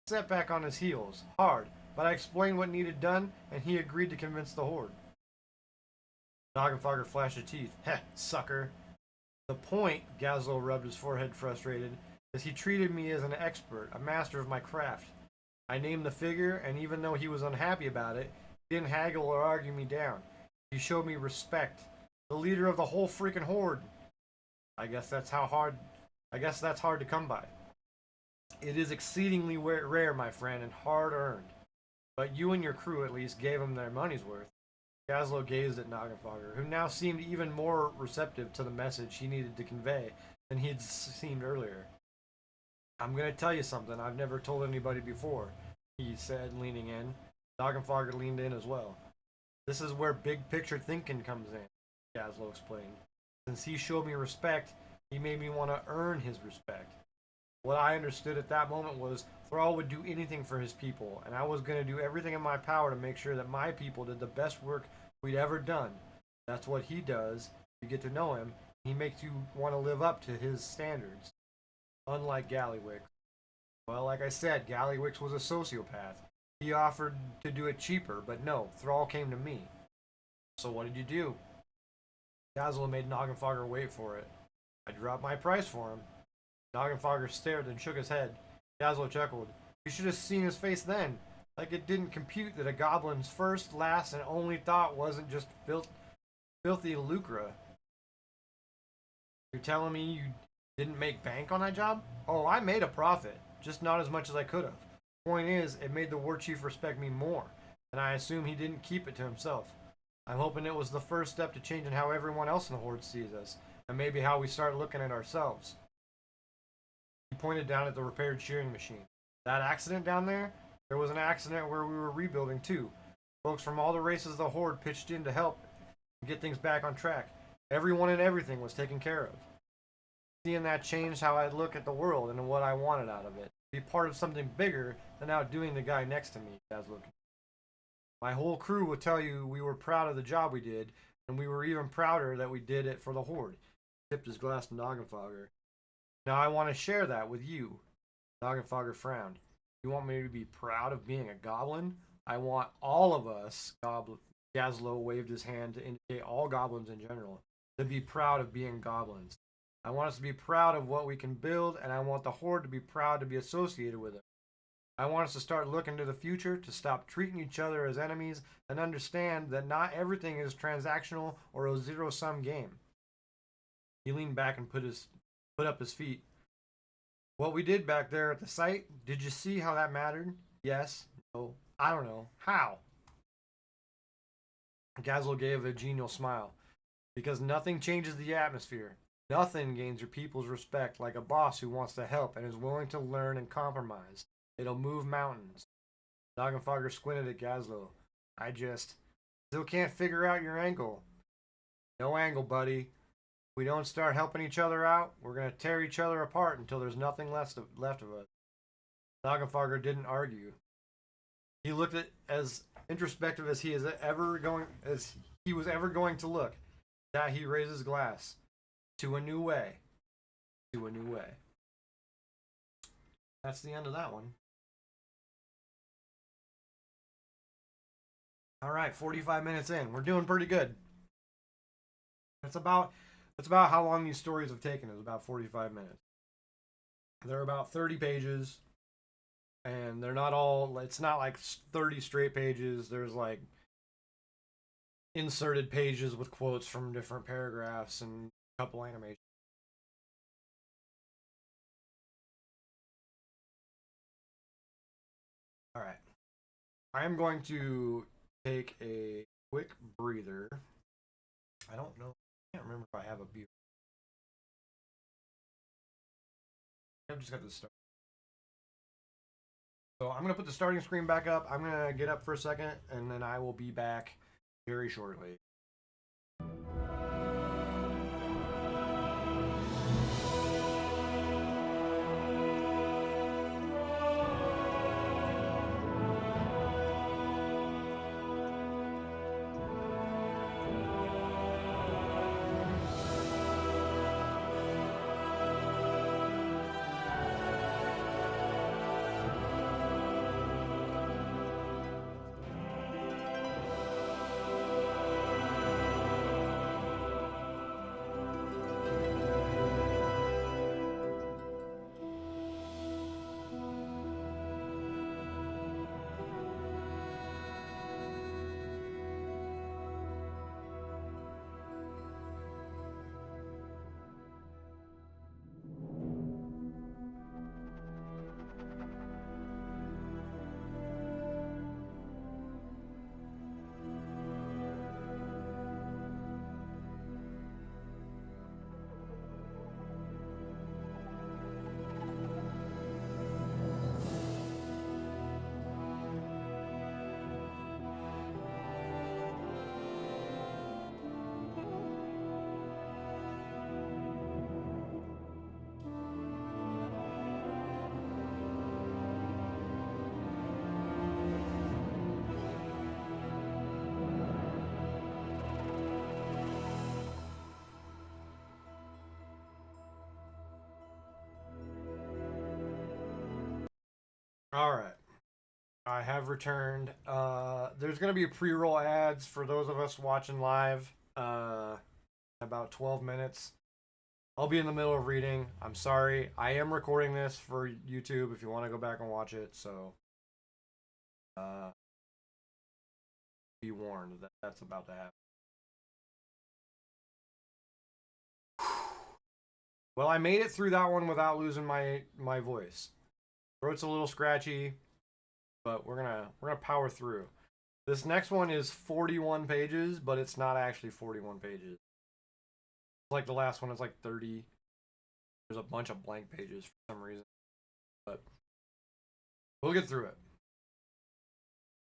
set back on his heels, hard, but I explained what needed done, and he agreed to convince the Horde. Noggenfogger flashed his teeth. Heh, sucker. The point, Gazlo rubbed his forehead frustrated, is he treated me as an expert, a master of my craft. I named the figure, and even though he was unhappy about it, he didn't haggle or argue me down. He showed me respect. The leader of the whole freaking Horde. I guess that's hard to come by. It is exceedingly rare, my friend, and hard earned. But you and your crew at least gave him their money's worth. Gazlo gazed at Noggenfogger, who now seemed even more receptive to the message he needed to convey than he had seemed earlier. I'm going to tell you something I've never told anybody before, he said, leaning in. Noggenfogger leaned in as well. This is where big picture thinking comes in, Gazlo explained. Since he showed me respect, he made me want to earn his respect. What I understood at that moment was Thrall would do anything for his people, and I was going to do everything in my power to make sure that my people did the best work we'd ever done. That's what he does. You get to know him. He makes you want to live up to his standards. Unlike Gallywix. Well, like I said, Gallywix was a sociopath. He offered to do it cheaper, but no, Thrall came to me. So what did you do? Gazlo made Noggenfogger wait for it. I dropped my price for him. Noggenfogger stared and shook his head. Gazlo chuckled. You should have seen his face then. Like it didn't compute that a goblin's first, last, and only thought wasn't just filthy lucre. You're telling me you didn't make bank on that job? Oh, I made a profit. Just not as much as I could have. Point is, it made the war chief respect me more, and I assume he didn't keep it to himself. I'm hoping it was the first step to changing how everyone else in the Horde sees us, and maybe how we start looking at ourselves. He pointed down at the repaired shearing machine. That accident down there? There was an accident where we were rebuilding too. Folks from all the races of the Horde pitched in to help and get things back on track. Everyone and everything was taken care of. Seeing that changed how I look at the world and what I wanted out of it. Be part of something bigger than outdoing the guy next to me, Gazlo. My whole crew will tell you we were proud of the job we did, and we were even prouder that we did it for the Horde. He tipped his glass to Noggenfogger. Now I want to share that with you. Noggenfogger frowned. You want me to be proud of being a goblin? I want all of us, Gazlo waved his hand to indicate all goblins in general, to be proud of being goblins. I want us to be proud of what we can build, and I want the Horde to be proud to be associated with it. I want us to start looking to the future, to stop treating each other as enemies, and understand that not everything is transactional or a zero-sum game. He leaned back and put up his feet. What we did back there at the site, did you see how that mattered? Yes. No. I don't know. How? Gazlo gave a genial smile. Because nothing changes the atmosphere. Nothing gains your people's respect like a boss who wants to help and is willing to learn and compromise. It'll move mountains. Noggenfogger squinted at Gazlo. I just still can't figure out your angle. No angle, buddy. If we don't start helping each other out, we're going to tear each other apart until there's nothing left of us. Noggenfogger didn't argue. He looked at as introspective as he was ever going to look. That he raised his glass. To a new way. To a new way. That's the end of that one. Alright, 45 minutes in. We're doing pretty good. That's about how long these stories have taken. It's about 45 minutes. They're about 30 pages. And they're not all, it's not like 30 straight pages. There's like inserted pages with quotes from different paragraphs and a couple animations. Alright. I am going to take a quick breather. I don't know. I can't I've just got this start. So I'm gonna put the starting screen back up. I'm gonna get up for a second, and then I will be back very shortly. All right. I have returned. There's gonna be pre-roll ads for those of us watching live. About 12 minutes. I'll be in the middle of reading. I'm sorry. I am recording this for YouTube if you want to go back and watch it. So, be warned that that's about to happen. Well, I made it through that one without losing my voice. Throat's a little scratchy, but we're gonna power through. This next one is 41 pages, but it's not actually 41 pages. Like the last one is like 30. There's a bunch of blank pages for some reason, but we'll get through it.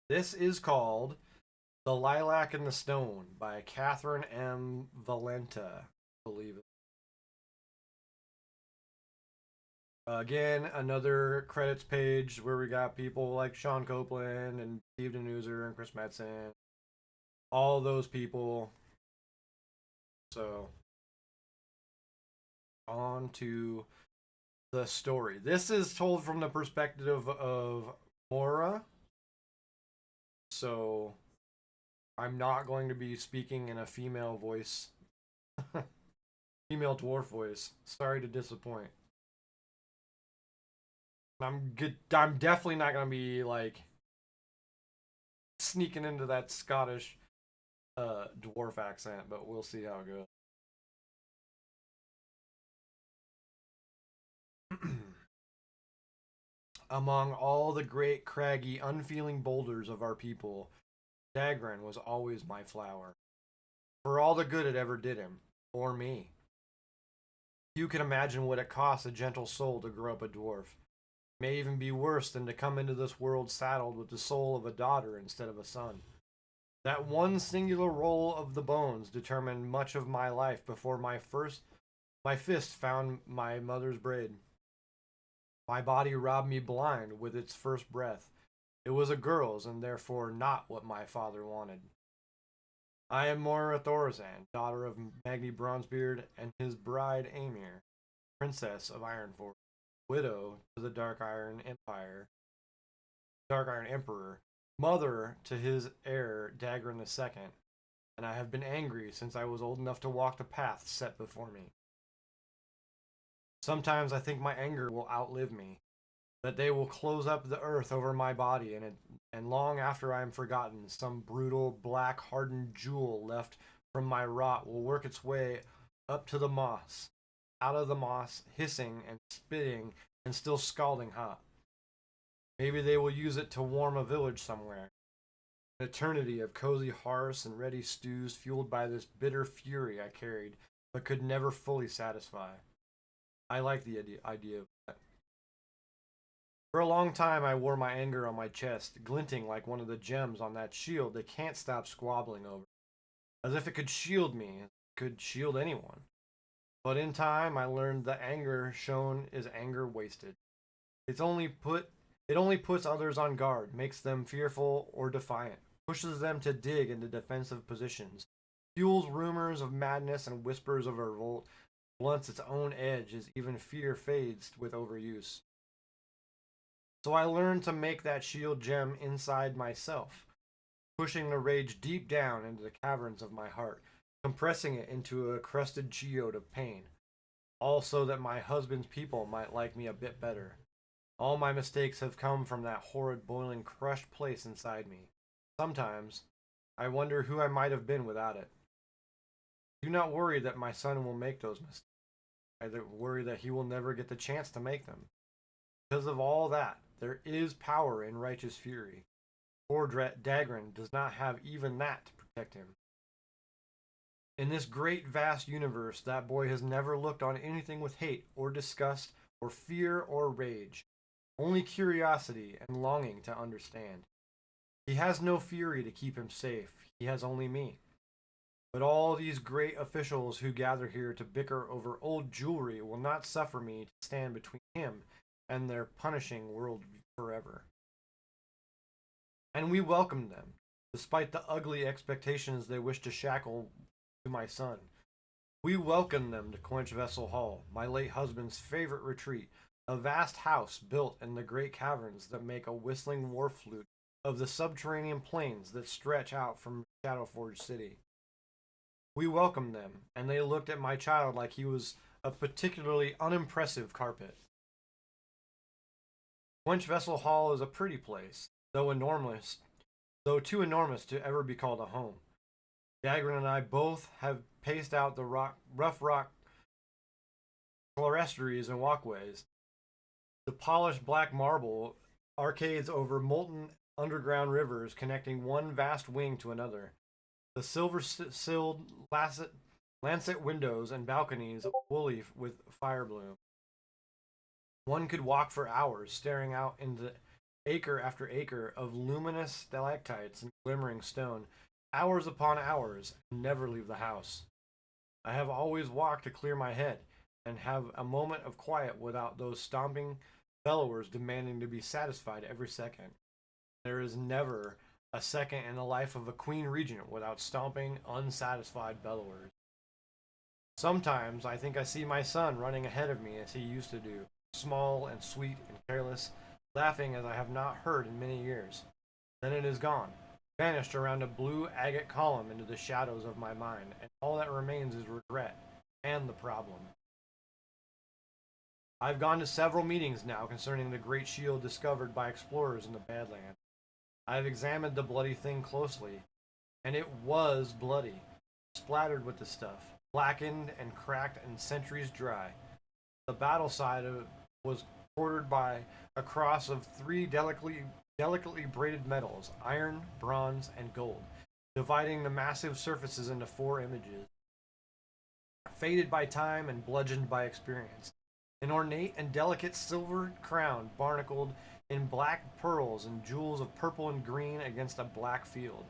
This is called The Lilac and the Stone by Catherine M. Valenta, I believe it. Again, another credits page where we got people like Sean Copeland and Steve Denuser and Chris Metzen. All those people. So, on to the story. This is told from the perspective of Mora. So, I'm not going to be speaking in a female voice. Female dwarf voice. Sorry to disappoint. I'm definitely not gonna be like sneaking into that Scottish dwarf accent, but we'll see how it goes. Among all the great, craggy, unfeeling boulders of our people, Dagran was always my flower. For all the good it ever did him, or me. You can imagine what it costs a gentle soul to grow up a dwarf. May even be worse than to come into this world saddled with the soul of a daughter instead of a son. That one singular roll of the bones determined much of my life before my fist found my mother's braid. My body robbed me blind with its first breath. It was a girl's, and therefore not what my father wanted. I am Moira Thorazan, daughter of Magni Bronzebeard and his bride Amir, princess of Ironforge, widow to the Dark Iron Emperor, mother to his heir Dagran II, and I have been angry since I was old enough to walk the path set before me. Sometimes I think my anger will outlive me, that they will close up the earth over my body, and long after I am forgotten, some brutal, black, hardened jewel left from my rot will work its way up to the moss, out of the moss, hissing and spitting and still scalding hot. Maybe they will use it to warm a village somewhere. An eternity of cozy hearths and ready stews fueled by this bitter fury I carried, but could never fully satisfy. I like the idea of that. For a long time, I wore my anger on my chest, glinting like one of the gems on that shield they can't stop squabbling over, as if it could shield me, could shield anyone. But in time, I learned that anger shown is anger wasted. It's only put it only puts others on guard, makes them fearful or defiant, pushes them to dig into defensive positions, fuels rumors of madness and whispers of revolt, blunts its own edge as even fear fades with overuse. So I learned to make that shield gem inside myself, pushing the rage deep down into the caverns of my heart, compressing it into a crusted geode of pain, all so that my husband's people might like me a bit better. All my mistakes have come from that horrid, boiling, crushed place inside me. Sometimes I wonder who I might have been without it. Do not worry that my son will make those mistakes. I worry that he will never get the chance to make them. Because of all that, there is power in righteous fury. Poor Dagran does not have even that to protect him. In this great vast universe, that boy has never looked on anything with hate or disgust or fear or rage, only curiosity and longing to understand. He has no fury to keep him safe, he has only me. But all these great officials who gather here to bicker over old jewelry will not suffer me to stand between him and their punishing world forever. And we welcome them, despite the ugly expectations they wish to shackle to my son. We welcome them to Quench Vessel Hall, my late husband's favorite retreat, a vast house built in the great caverns that make a whistling war flute of the subterranean plains that stretch out from Shadowforge City. We welcomed them, and they looked at my child like he was a particularly unimpressive carpet. Quench Vessel Hall is a pretty place, though too enormous to ever be called a home. Dagran and I both have paced out the rough rock clerestories and walkways, the polished black marble arcades over molten underground rivers connecting one vast wing to another, the silver-silled lancet windows and balconies woolly with fire bloom. One could walk for hours, staring out into acre after acre of luminous stalactites and glimmering stone, hours upon hours, and never leave the house. I have always walked to clear my head, and have a moment of quiet without those stomping bellowers demanding to be satisfied every second. There is never a second in the life of a queen regent without stomping, unsatisfied bellowers. Sometimes I think I see my son running ahead of me as he used to do, small and sweet and careless, laughing as I have not heard in many years. Then it is gone, vanished around a blue agate column into the shadows of my mind, and all that remains is regret and the problem. I've gone to several meetings now concerning the great shield discovered by explorers in the Badlands. I have examined the bloody thing closely, and it was bloody, splattered with the stuff, blackened and cracked and centuries dry. The battle side of it was bordered by a cross of three delicately braided metals, iron, bronze, and gold, dividing the massive surfaces into four images, faded by time and bludgeoned by experience. An ornate and delicate silver crown barnacled in black pearls and jewels of purple and green against a black field,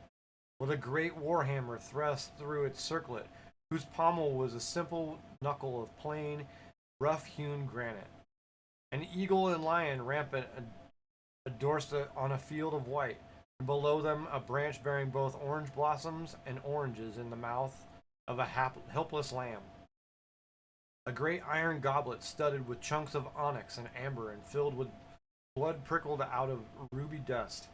with a great warhammer thrust through its circlet, whose pommel was a simple knuckle of plain, rough-hewn granite. An eagle and lion rampant adorsed on a field of white, and below them a branch bearing both orange blossoms and oranges in the mouth of a helpless lamb. A great iron goblet studded with chunks of onyx and amber and filled with blood prickled out of ruby dust.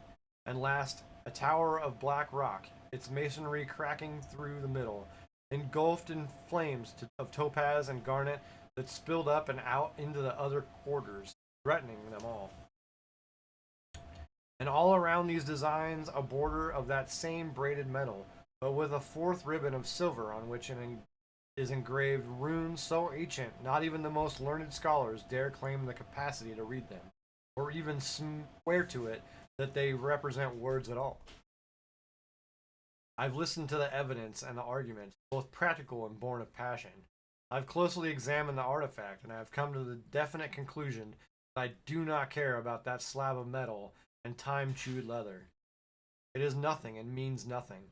And last, a tower of black rock, its masonry cracking through the middle, engulfed in flames of topaz and garnet that spilled up and out into the other quarters, threatening them all. And all around these designs a border of that same braided metal, but with a fourth ribbon of silver on which is engraved runes so ancient not even the most learned scholars dare claim the capacity to read them, or even swear to it that they represent words at all. I've listened to the evidence and the arguments, both practical and born of passion. I've closely examined the artifact, and I have come to the definite conclusion I do not care about that slab of metal and time-chewed leather. It is nothing and means nothing.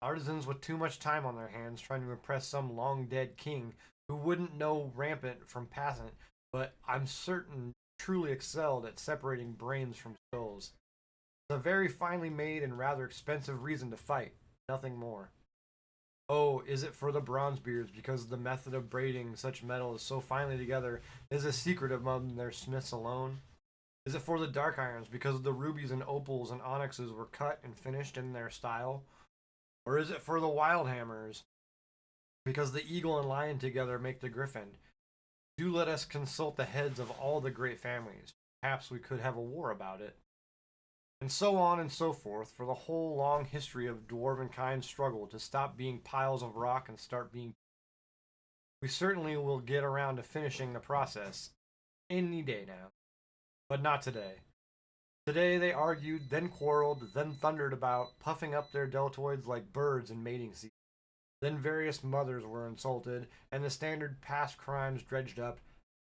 Artisans with too much time on their hands trying to impress some long-dead king who wouldn't know rampant from passant, but I'm certain truly excelled at separating brains from skulls. It's a very finely made and rather expensive reason to fight, nothing more. Oh, is it for the Bronzebeards because the method of braiding such metal is so finely together is a secret among their smiths alone? Is it for the Dark Irons because the rubies and opals and onyxes were cut and finished in their style? Or is it for the Wildhammers because the eagle and lion together make the griffin? Do let us consult the heads of all the great families. Perhaps we could have a war about it. And so on and so forth for the whole long history of dwarven kind's struggle to stop being piles of rock and start being. We certainly will get around to finishing the process any day now, but not today. Today they argued, then quarreled, then thundered about, puffing up their deltoids like birds in mating season. Then various mothers were insulted, and the standard past crimes dredged up,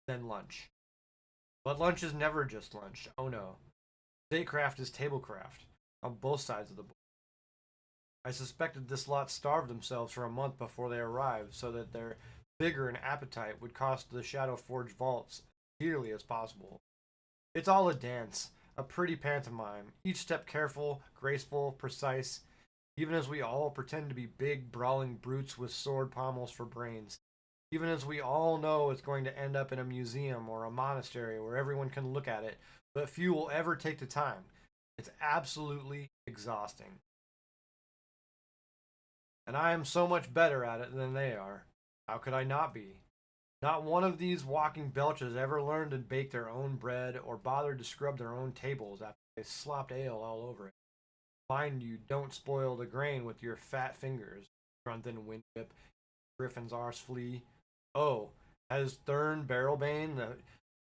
then lunch. But lunch is never just lunch, oh no. Statecraft is tablecraft, on both sides of the board. I suspected this lot starved themselves for a month before they arrived, so that their vigor and appetite would cost the Shadowforge vaults as dearly as possible. It's all a dance, a pretty pantomime, each step careful, graceful, precise, even as we all pretend to be big, brawling brutes with sword pommels for brains. Even as we all know it's going to end up in a museum or a monastery where everyone can look at it, but few will ever take the time. It's absolutely exhausting. And I am so much better at it than they are. How could I not be? Not one of these walking belches ever learned to bake their own bread or bothered to scrub their own tables after they slopped ale all over it. Mind you, don't spoil the grain with your fat fingers. Grunthin Windwhip, Griffin's arse flea. Oh, has Thurn Barrelbane, the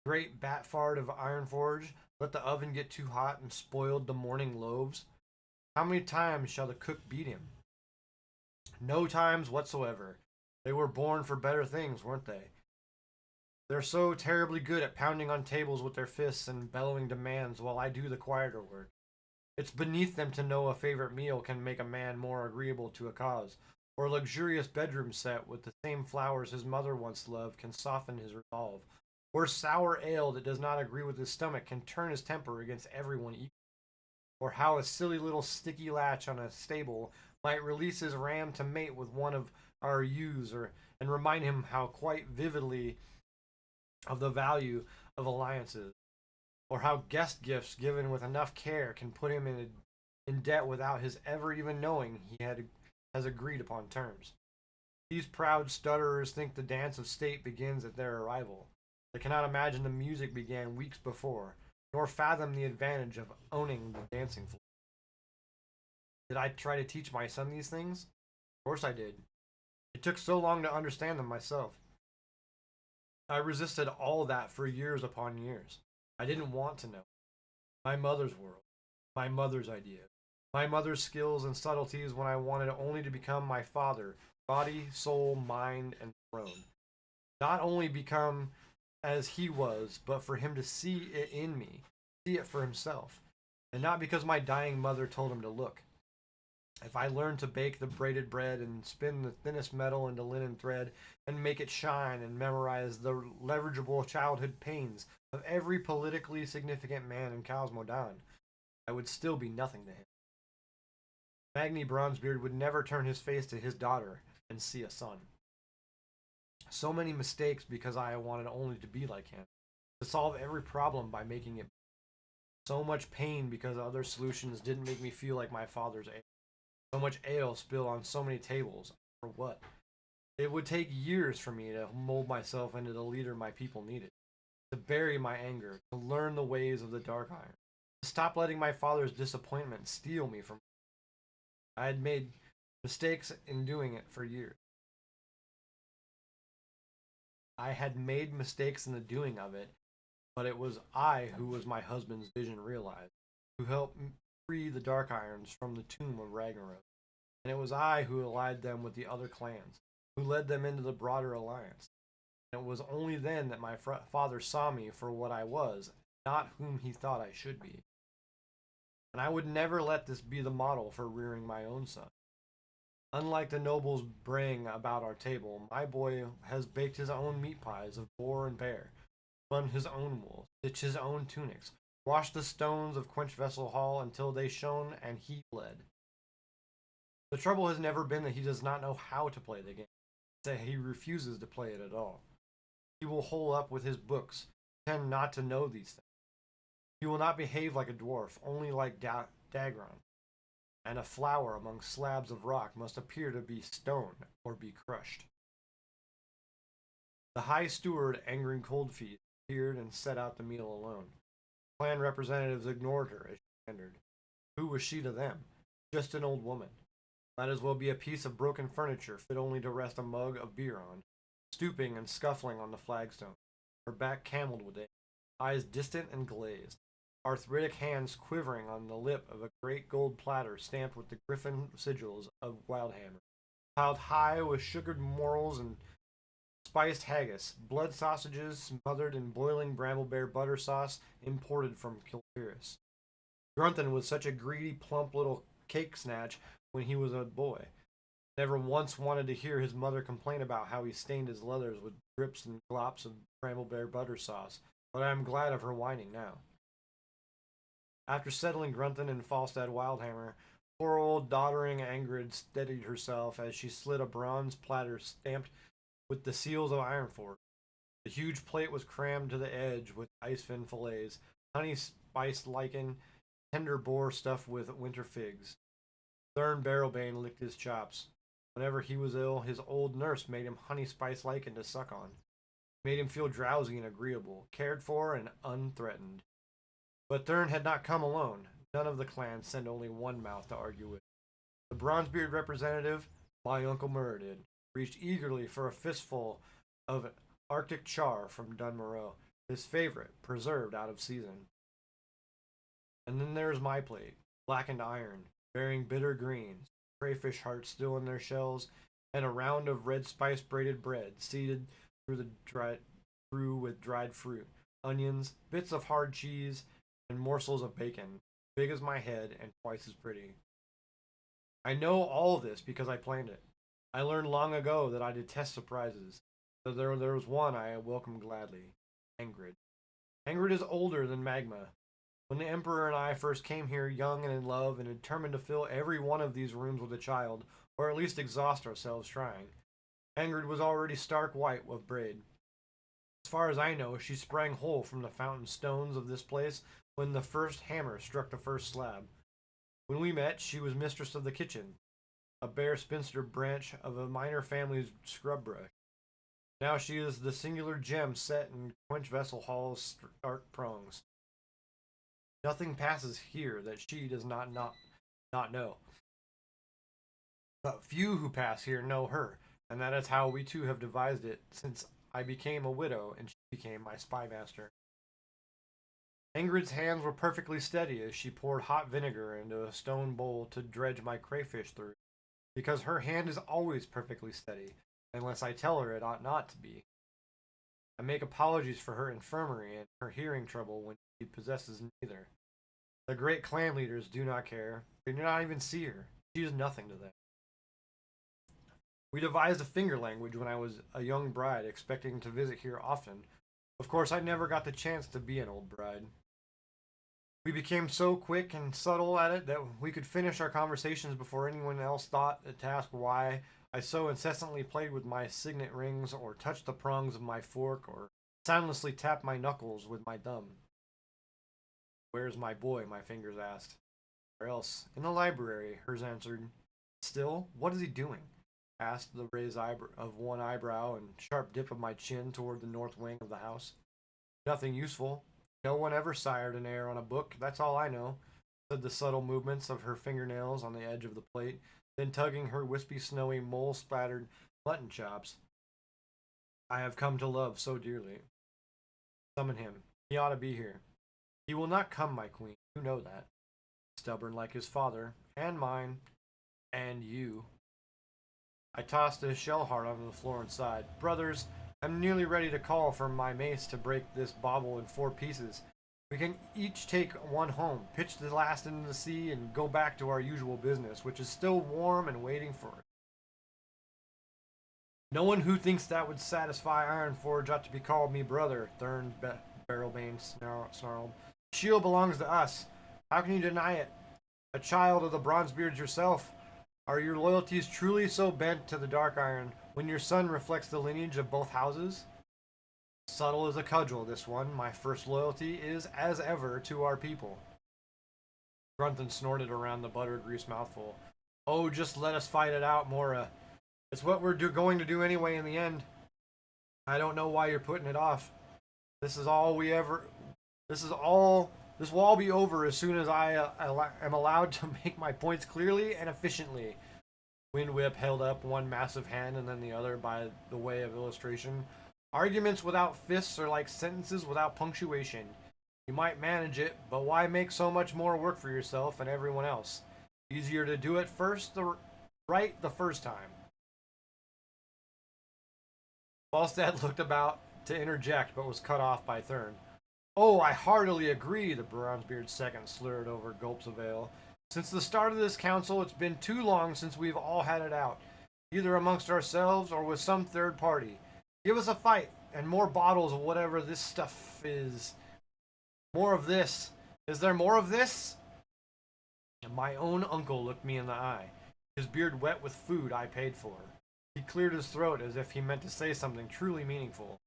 great batfart of Ironforge, let the oven get too hot and spoiled the morning loaves? How many times shall the cook beat him? No times whatsoever. They were born for better things, weren't they? They're so terribly good at pounding on tables with their fists and bellowing demands while I do the quieter work. It's beneath them to know a favorite meal can make a man more agreeable to a cause, or a luxurious bedroom set with the same flowers his mother once loved can soften his resolve, or sour ale that does not agree with his stomach can turn his temper against everyone equally, or how a silly little sticky latch on a stable might release his ram to mate with one of our ewes, and remind him how quite vividly of the value of alliances, or how guest gifts given with enough care can put him in debt without his ever even knowing has agreed upon terms. These proud stutterers think the dance of state begins at their arrival. They cannot imagine the music began weeks before, nor fathom the advantage of owning the dancing floor. Did I try to teach my son these things? Of course I did. It took so long to understand them myself. I resisted all that for years upon years. I didn't want to know. My mother's world, my mother's ideas, my mother's skills and subtleties when I wanted only to become my father, body, soul, mind, and throne. Not only become as he was, but for him to see it in me, see it for himself, and not because my dying mother told him to look. If I learned to bake the braided bread and spin the thinnest metal into linen thread and make it shine and memorize the leverageable childhood pains of every politically significant man in Cosmodan, I would still be nothing to him. Magni Bronzebeard would never turn his face to his daughter and see a son. So many mistakes because I wanted only to be like him, to solve every problem by making it. So much pain because other solutions didn't make me feel like my father's heir. So much ale spilled on so many tables. For what? It would take years for me to mold myself into the leader my people needed. To bury my anger, to learn the ways of the Dark Iron. To stop letting my father's disappointment steal me from. I had made mistakes in doing it for years. I had made mistakes in the doing of it, but it was I who was my husband's vision realized, who helped free the Dark Irons from the tomb of Ragnarok. And it was I who allied them with the other clans, who led them into the broader alliance. And it was only then that my father saw me for what I was, not whom he thought I should be. And I would never let this be the model for rearing my own son. Unlike the nobles braying about our table, my boy has baked his own meat pies of boar and bear, spun his own wool, stitched his own tunics, washed the stones of Quench Vessel Hall until they shone and he bled. The trouble has never been that he does not know how to play the game, that he refuses to play it at all. He will hole up with his books, pretend not to know these things. He will not behave like a dwarf, only like Dagron. And a flower among slabs of rock must appear to be stone or be crushed. The High Steward, Angren Coldfeet, appeared and set out the meal alone. Clan representatives ignored her as she entered. Who was she to them? Just an old woman. Might as well be a piece of broken furniture fit only to rest a mug of beer on, stooping and scuffling on the flagstone, her back camelled with age, eyes distant and glazed, arthritic hands quivering on the lip of a great gold platter stamped with the griffin sigils of Wildhammer, piled high with sugared morels and spiced haggis, blood sausages smothered in boiling brambleberry butter sauce imported from Kilfiris. Grunthan was such a greedy, plump little cake snatch when he was a boy. Never once wanted to hear his mother complain about how he stained his leathers with drips and glops of brambleberry butter sauce, but I am glad of her whining now. After settling Grunthan and Falstad Wildhammer, poor old doddering Angrid steadied herself as she slid a bronze platter stamped with the seals of Ironforge. The huge plate was crammed to the edge with icefin fillets, honey spiced lichen, tender boar stuffed with winter figs. Thurn Barrowbane licked his chops. Whenever he was ill, his old nurse made him honey spiced lichen to suck on. Made him feel drowsy and agreeable, cared for and unthreatened. But Thurn had not come alone. None of the clan sent only one mouth to argue with. The Bronzebeard representative, my Uncle Muradin, reached eagerly for a fistful of Arctic char from Dunmoreau, his favorite, preserved out of season. And then there's my plate, blackened iron, bearing bitter greens, crayfish hearts still in their shells, and a round of red spice braided bread, seeded through with dried fruit, onions, bits of hard cheese, and morsels of bacon, big as my head and twice as pretty. I know all of this because I planned it. I learned long ago that I detest surprises, so there was one I welcomed gladly, Angrid. Angrid is older than Magma. When the Emperor and I first came here young and in love and determined to fill every one of these rooms with a child, or at least exhaust ourselves trying, Angrid was already stark white with braid. As far as I know, she sprang whole from the fountain stones of this place when the first hammer struck the first slab. When we met, she was mistress of the kitchen, a bare spinster branch of a minor family's scrub brush. Now she is the singular gem set in Quench Vessel Hall's stark prongs. Nothing passes here that she does not know. But few who pass here know her, and that is how we two have devised it since I became a widow and she became my spy master. Ingrid's hands were perfectly steady as she poured hot vinegar into a stone bowl to dredge my crayfish through, because her hand is always perfectly steady, unless I tell her it ought not to be. I make apologies for her infirmary and her hearing trouble when she possesses neither. The great clan leaders do not care. They do not even see her. She is nothing to them. We devised a finger language when I was a young bride expecting to visit here often. Of course, I never got the chance to be an old bride. We became so quick and subtle at it that we could finish our conversations before anyone else thought to ask why I so incessantly played with my signet rings or touched the prongs of my fork or soundlessly tapped my knuckles with my thumb. Where's my boy? My fingers asked. Where else? In the library, hers answered. Still? What is he doing? Asked the raise of one eyebrow and sharp dip of my chin toward the north wing of the house. Nothing useful. No one ever sired an heir on a book, that's all I know, said the subtle movements of her fingernails on the edge of the plate, then tugging her wispy, snowy, mole-splattered mutton chops. I have come to love so dearly. Summon him. He ought to be here. He will not come, my queen, you know that. Stubborn like his father, and mine, and you. I tossed his shell heart onto the floor and sighed. Brothers, I'm nearly ready to call for my mace to break this bauble in 4 pieces, We can each take one home, pitch the last into the sea, and go back to our usual business, which is still warm and waiting for us. No one who thinks that would satisfy Ironforge ought to be called me brother, Thurn Barrelbane snarled. The shield belongs to us. How can you deny it? A child of the Bronzebeards yourself, are your loyalties truly so bent to the Dark Iron when your son reflects the lineage of both houses? Subtle as a cudgel, this one. My first loyalty is, as ever, to our people. Grunthan snorted around the butter grease mouthful. Oh, just let us fight it out, Mora. It's what we're going to do anyway in the end. I don't know why you're putting it off. This will all be over as soon as I am allowed to make my points clearly and efficiently. Windwhip held up one massive hand and then the other by the way of illustration. Arguments without fists are like sentences without punctuation. You might manage it, but why make so much more work for yourself and everyone else? Easier to do it right the first time. Falstad looked about to interject, but was cut off by Thurn. Oh, I heartily agree, the Bronzebeard's second slurred over gulps of ale. Since the start of this council, it's been too long since we've all had it out, either amongst ourselves or with some third party. Give us a fight, and more bottles of whatever this stuff is. More of this. Is there more of this? My own uncle looked me in the eye, his beard wet with food I paid for. He cleared his throat as if he meant to say something truly meaningful.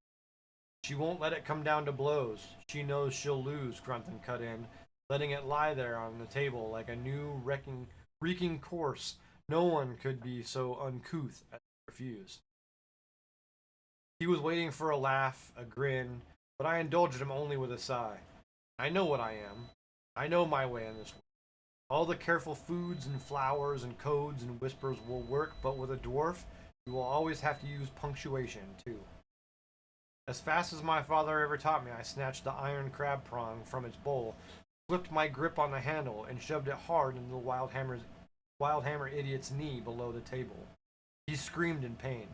She won't let it come down to blows. She knows she'll lose, Grunthan cut in, letting it lie there on the table like a new reeking corpse. No one could be so uncouth as to refuse. He was waiting for a laugh, a grin, but I indulged him only with a sigh. I know what I am. I know my way in this world. All the careful foods and flowers and codes and whispers will work, but with a dwarf, you will always have to use punctuation, too. As fast as my father ever taught me, I snatched the iron crab prong from its bowl, flipped my grip on the handle, and shoved it hard into the Wildhammer idiot's knee below the table. He screamed in pain.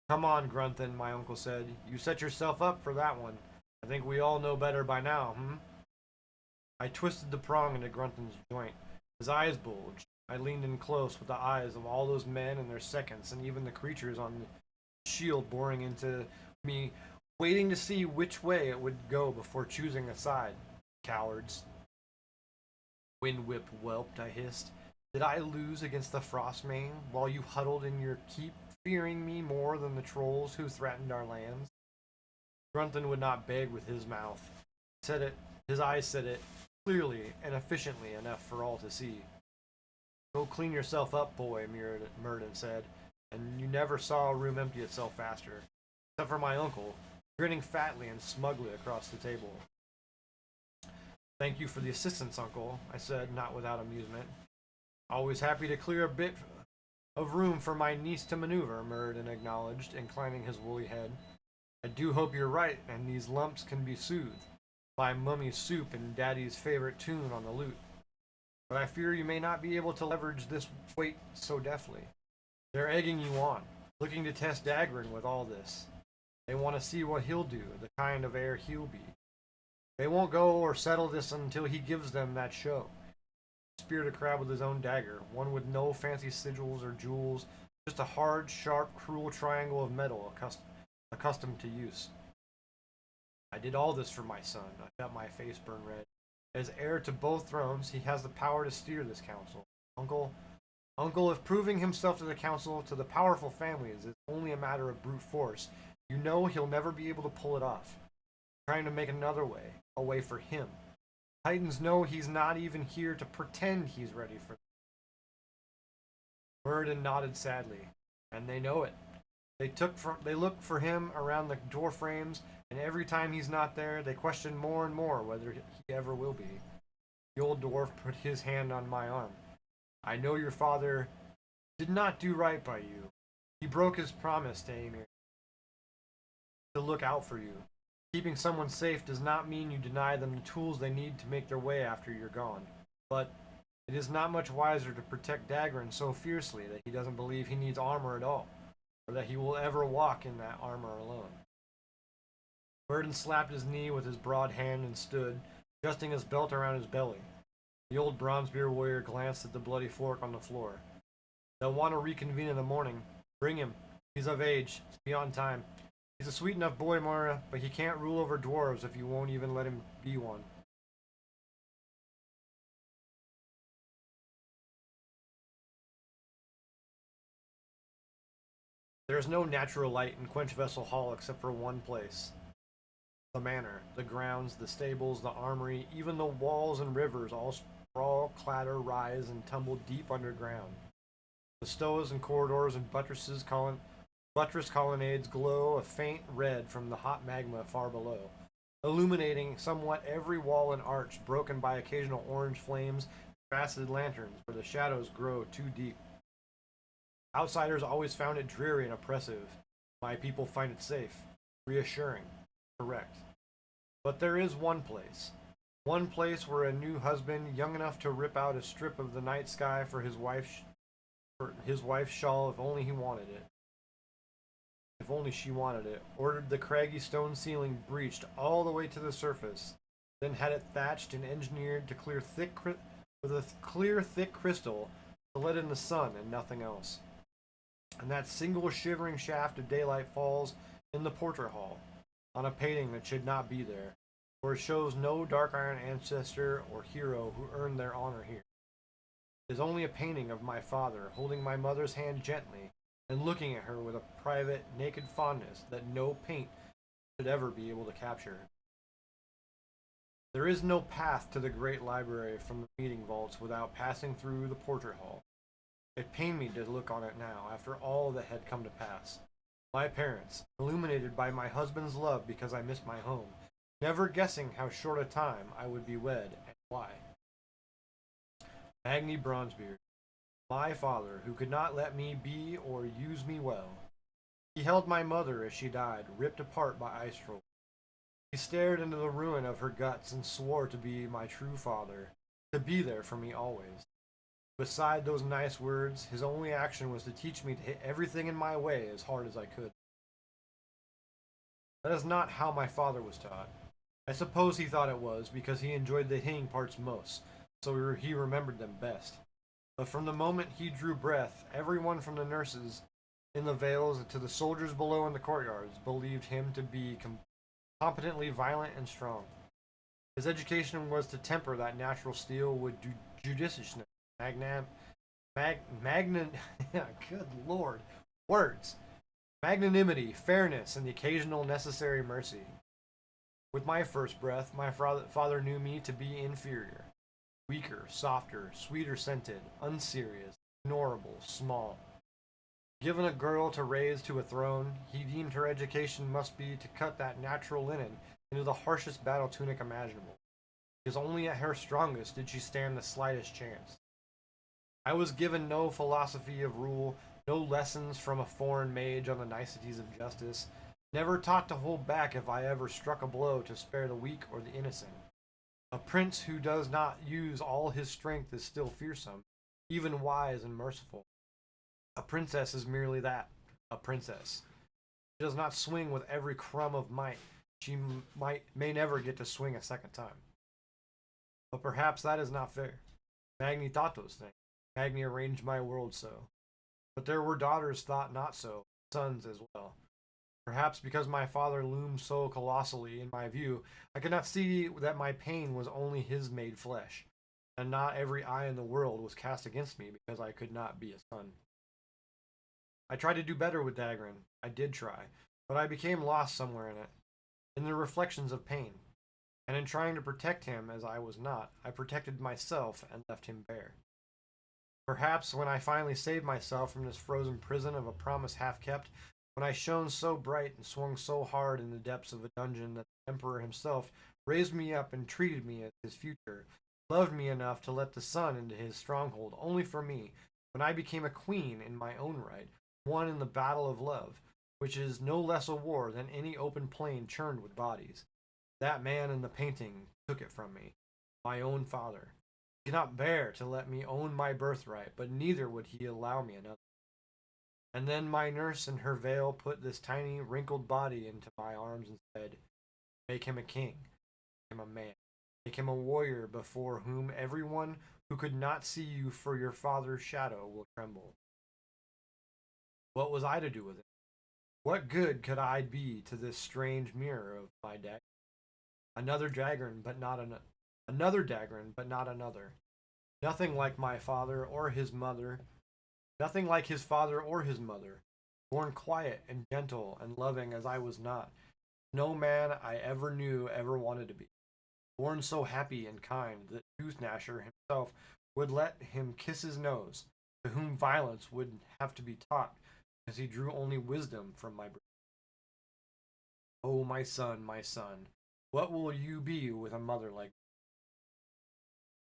Come on, Grunthan, my uncle said. You set yourself up for that one. I think we all know better by now, I twisted the prong into Grunthan's joint. His eyes bulged. I leaned in close with the eyes of all those men and their seconds, and even the creatures on the shield boring into me, waiting to see which way it would go before choosing a side. Cowards. Windwhip whelped, I hissed. Did I lose against the Frostmane while you huddled in your keep, fearing me more than the trolls who threatened our lands? Grunthan would not beg with his mouth. His eyes said it clearly and efficiently enough for all to see. Go clean yourself up, boy, Myrddin said, and you never saw a room empty itself faster. Except for my uncle, grinning fatly and smugly across the table. Thank you for the assistance, uncle, I said, not without amusement. Always happy to clear a bit of room for my niece to maneuver, Myrddin acknowledged, inclining his woolly head. I do hope you're right, and these lumps can be soothed by mummy's soup and daddy's favorite tune on the lute. But I fear you may not be able to leverage this weight so deftly. They're egging you on, looking to test Dagrin with all this. They want to see what he'll do, the kind of heir he'll be. They won't go or settle this until he gives them that show. He speared a crab with his own dagger, one with no fancy sigils or jewels, just a hard, sharp, cruel triangle of metal accustomed to use. I did all this for my son. I felt my face burn red. As heir to both thrones, he has the power to steer this council. Uncle, if proving himself to the council, to the powerful families, is only a matter of brute force, you know he'll never be able to pull it off. Trying to make another way, a way for him. Titans know he's not even here to pretend he's ready for them. Myrddin nodded sadly, and they know it. They look for him around the door frames, and every time he's not there, they question more and more whether he ever will be. The old dwarf put his hand on my arm. I know your father did not do right by you. He broke his promise to Aemir to look out for you. Keeping someone safe does not mean you deny them the tools they need to make their way after you're gone. But it is not much wiser to protect Dagrin so fiercely that he doesn't believe he needs armor at all, or that he will ever walk in that armor alone. Burden slapped his knee with his broad hand and stood, adjusting his belt around his belly. The old Bronzebeard warrior glanced at the bloody fork on the floor. They'll want to reconvene in the morning. Bring him. He's of age. It's beyond time. He's a sweet enough boy, Moira, but he can't rule over dwarves if you won't even let him be one. There is no natural light in Quenchvessel Hall except for one place. The manor, the grounds, the stables, the armory, even the walls and rivers all sprawl, clatter, rise, and tumble deep underground. The stoves and corridors and buttress colonnades glow a faint red from the hot magma far below, illuminating somewhat every wall and arch, broken by occasional orange flames and faceted lanterns where the shadows grow too deep. Outsiders always found it dreary and oppressive. My people find it safe, reassuring, correct. But there is one place where a new husband, young enough to rip out a strip of the night sky for his wife's shawl if only he wanted it. If only she wanted it, ordered the craggy stone ceiling breached all the way to the surface, then had it thatched and engineered to clear with a clear, thick crystal to let in the sun and nothing else. And that single shivering shaft of daylight falls in the portrait hall, on a painting that should not be there, for it shows no dark iron ancestor or hero who earned their honor here. It is only a painting of my father holding my mother's hand gently and looking at her with a private, naked fondness that no paint should ever be able to capture. There is no path to the great library from the meeting vaults without passing through the portrait hall. It pained me to look on it now, after all that had come to pass. My parents, illuminated by my husband's love because I missed my home, never guessing how short a time I would be wed and why. Magni Bronzebeard, my father, who could not let me be or use me well. He held my mother as she died, ripped apart by ice trolls. He stared into the ruin of her guts and swore to be my true father, to be there for me always. Beside those nice words, his only action was to teach me to hit everything in my way as hard as I could. That is not how my father was taught. I suppose he thought it was because he enjoyed the hitting parts most, so he remembered them best. But from the moment he drew breath, everyone from the nurses in the vales to the soldiers below in the courtyards believed him to be competently violent and strong. His education was to temper that natural steel with judiciousness, good lord, words, magnanimity, fairness, and the occasional necessary mercy. With my first breath, my father knew me to be inferior, weaker, softer, sweeter scented, unserious, ignorable, small. Given a girl to raise to a throne, he deemed her education must be to cut that natural linen into the harshest battle tunic imaginable, because only at her strongest did she stand the slightest chance. I was given no philosophy of rule, no lessons from a foreign mage on the niceties of justice, never taught to hold back if I ever struck a blow to spare the weak or the innocent. A prince who does not use all his strength is still fearsome, even wise and merciful. A princess is merely that, a princess. She does not swing with every crumb of might. She may never get to swing a second time. But perhaps that is not fair. Magni thought those things. Magni arranged my world so. But there were daughters thought not so, sons as well. Perhaps because my father loomed so colossally in my view, I could not see that my pain was only his made flesh, and not every eye in the world was cast against me because I could not be a son. I tried to do better with Dagran. I did try, but I became lost somewhere in it, in the reflections of pain. And in trying to protect him as I was not, I protected myself and left him bare. Perhaps when I finally saved myself from this frozen prison of a promise half kept, when I shone so bright and swung so hard in the depths of a dungeon that the Emperor himself raised me up and treated me as his future, loved me enough to let the sun into his stronghold only for me, when I became a queen in my own right, won in the battle of love, which is no less a war than any open plain churned with bodies. That man in the painting took it from me, my own father. He could not bear to let me own my birthright, but neither would he allow me another. And then my nurse in her veil put this tiny, wrinkled body into my arms and said, Make him a king, make him a man, make him a warrior before whom everyone who could not see you for your father's shadow will tremble. What was I to do with it? What good could I be to this strange mirror of my dagger? Another dagger, but not another dagger, but not another. Nothing like my father or his mother. Nothing like his father or his mother. Born quiet and gentle and loving as I was not. No man I ever knew ever wanted to be. Born so happy and kind that Tooth Gnasher himself would let him kiss his nose, to whom violence would have to be taught, because he drew only wisdom from my breast. Oh, my son, what will you be with a mother like me?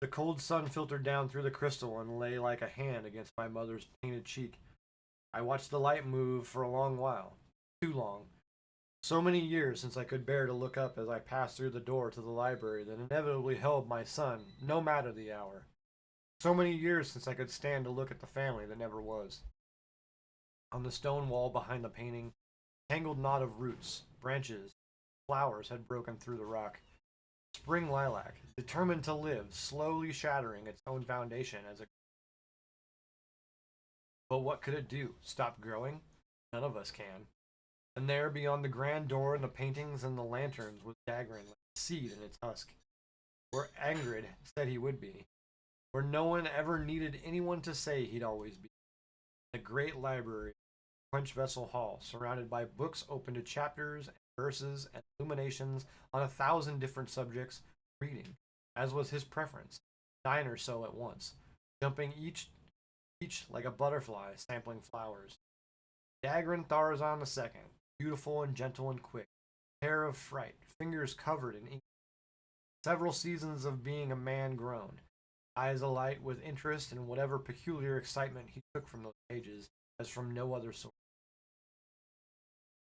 The cold sun filtered down through the crystal and lay like a hand against my mother's painted cheek. I watched the light move for a long while. Too long. So many years since I could bear to look up as I passed through the door to the library that inevitably held my son, no matter the hour. So many years since I could stand to look at the family that never was. On the stone wall behind the painting, a tangled knot of roots, branches, flowers had broken through the rock. Spring lilac, determined to live, slowly shattering its own foundation as it. But what could it do? Stop growing? None of us can. And there, beyond the grand door and the paintings and the lanterns, was Dagrin, like a seed in its husk. Where Angrid said he would be. Where no one ever needed anyone to say he'd always be. The great library, Quench Vessel Hall, surrounded by books open to chapters and verses and illuminations on 1,000 different subjects, reading, as was his preference, 9 or so at once, jumping each like a butterfly, sampling flowers. Dagrin Tharazan II, beautiful and gentle and quick, hair of fright, fingers covered in ink, several seasons of being a man grown, eyes alight with interest and whatever peculiar excitement he took from those pages, as from no other source.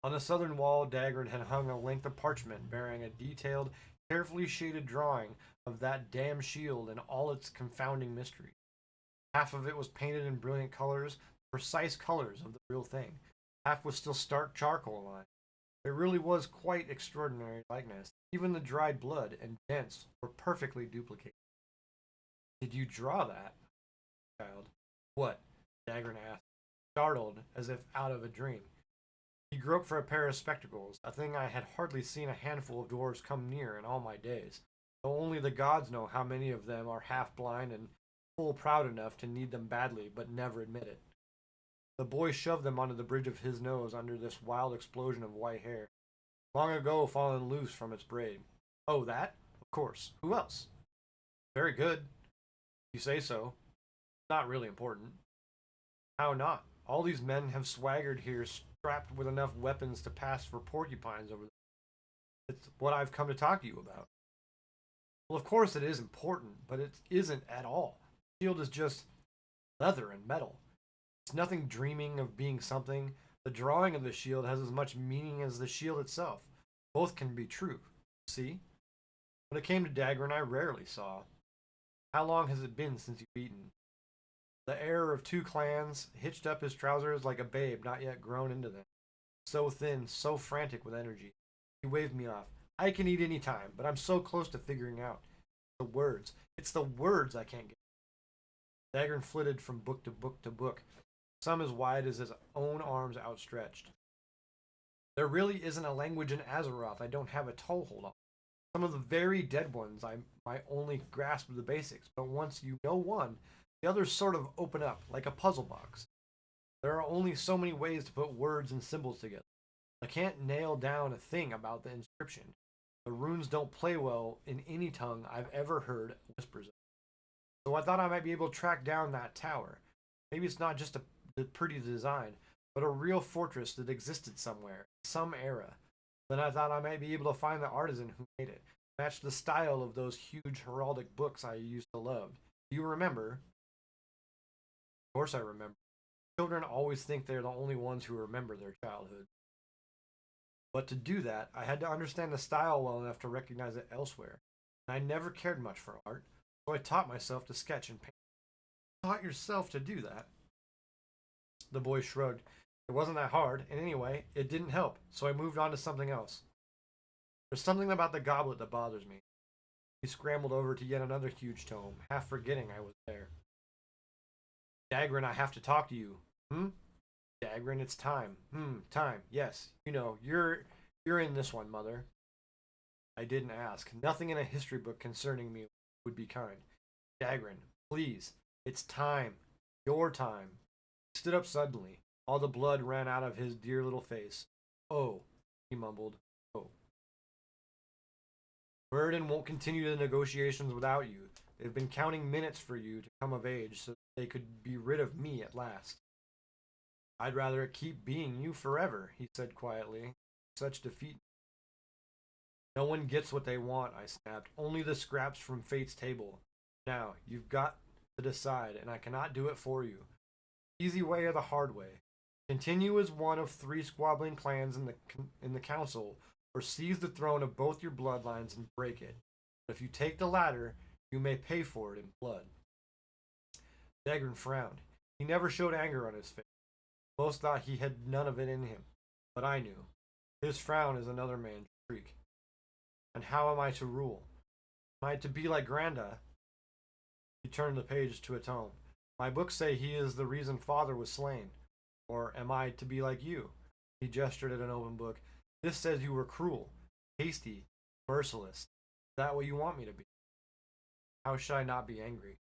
On the southern wall, Dagrin had hung a length of parchment bearing a detailed, carefully shaded drawing of that damned shield and all its confounding mystery. Half of it was painted in brilliant colors, precise colors of the real thing. Half was still stark charcoal line. It really was quite extraordinary likeness. Even the dried blood and dents were perfectly duplicated. Did you draw that, child? What? Dagrin asked, startled as if out of a dream. He groped for a pair of spectacles, a thing I had hardly seen a handful of dwarves come near in all my days, though only the gods know how many of them are half blind and full proud enough to need them badly but never admit it. The boy shoved them onto the bridge of his nose under this wild explosion of white hair, long ago fallen loose from its braid. Oh, that? Of course. Who else? Very good. You say so. Not really important. How not? All these men have swaggered here strapped with enough weapons to pass for porcupines over there. It's what I've come to talk to you about. Well, of course it is important, but it isn't at all. The shield is just leather and metal. It's nothing dreaming of being something. The drawing of the shield has as much meaning as the shield itself. Both can be true. See? When it came to Dagrin, I rarely saw. How long has it been since you've eaten? The heir of 2 clans hitched up his trousers like a babe not yet grown into them. So thin, so frantic with energy. He waved me off. I can eat any time, but I'm so close to figuring out. The words. It's the words I can't get. Dagrin flitted from book to book to book, some as wide as his own arms outstretched. There really isn't a language in Azeroth I don't have a toehold on. Some of the very dead ones I might only grasp the basics, but once you know one, the others sort of open up, like a puzzle box. There are only so many ways to put words and symbols together. I can't nail down a thing about the inscription. The runes don't play well in any tongue I've ever heard whispers of. So I thought I might be able to track down that tower. Maybe it's not just a pretty design, but a real fortress that existed somewhere, some era. Then I thought I might be able to find the artisan who made it, match the style of those huge heraldic books I used to love. Do you remember? Of course I remember. Children always think they're the only ones who remember their childhood. But to do that, I had to understand the style well enough to recognize it elsewhere. And I never cared much for art, so I taught myself to sketch and paint. Taught yourself to do that? The boy shrugged. It wasn't that hard, and anyway, it didn't help, so I moved on to something else. There's something about the goblet that bothers me. He scrambled over to yet another huge tome, half forgetting I was there. Dagran, I have to talk to you. Dagran, it's time. Time. Yes. You know, you're in this one, Mother. I didn't ask. Nothing in a history book concerning me would be kind. Dagran, please. It's time. Your time. He stood up suddenly. All the blood ran out of his dear little face. Oh, he mumbled. Oh. Burden won't continue the negotiations without you. They've been counting minutes for you to come of age so they could be rid of me at last. I'd rather it keep being you forever, he said quietly. Such defeat. No one gets what they want, I snapped. Only the scraps from fate's table. Now, you've got to decide, and I cannot do it for you. Easy way or the hard way. Continue as one of 3 squabbling clans in the council, or seize the throne of both your bloodlines and break it. But if you take the latter, you may pay for it in blood. Dagran frowned. He never showed anger on his face. Most thought he had none of it in him, but I knew. His frown is another man's streak. And how am I to rule? Am I to be like Granda? He turned the page to a tome. My books say he is the reason father was slain. Or am I to be like you? He gestured at an open book. This says you were cruel, hasty, merciless. Is that what you want me to be? How should I not be angry?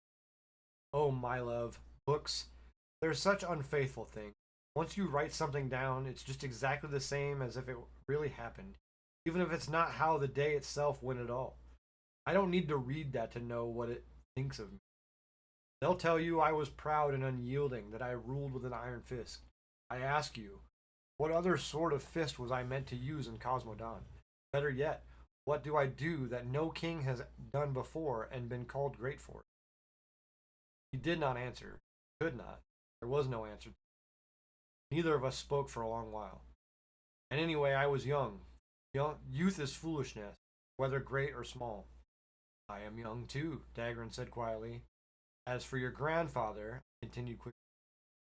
Oh, my love, books, they're such unfaithful things. Once you write something down, it's just exactly the same as if it really happened, even if it's not how the day itself went at all. I don't need to read that to know what it thinks of me. They'll tell you I was proud and unyielding, that I ruled with an iron fist. I ask you, what other sort of fist was I meant to use in Cosmodon? Better yet, what do I do that no king has done before and been called great for? He did not answer. Could not. There was no answer. Neither of us spoke for a long while. And anyway, I was young. Youth is foolishness, whether great or small. I am young too, Dagran said quietly. As for your grandfather, I continued quickly,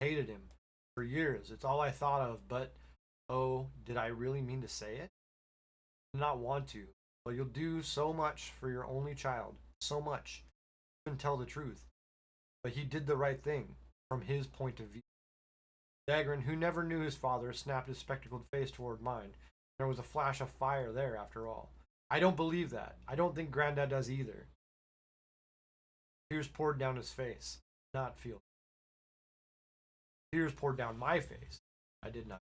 hated him. For years, it's all I thought of, but, oh, did I really mean to say it? I did not want to, but you'll do so much for your only child, so much. Even tell the truth. But he did the right thing, from his point of view. Dagran, who never knew his father, snapped his spectacled face toward mine. There was a flash of fire there, after all. I don't believe that. I don't think Grandad does either. Tears poured down his face. Not feel. Tears poured down my face. I did not.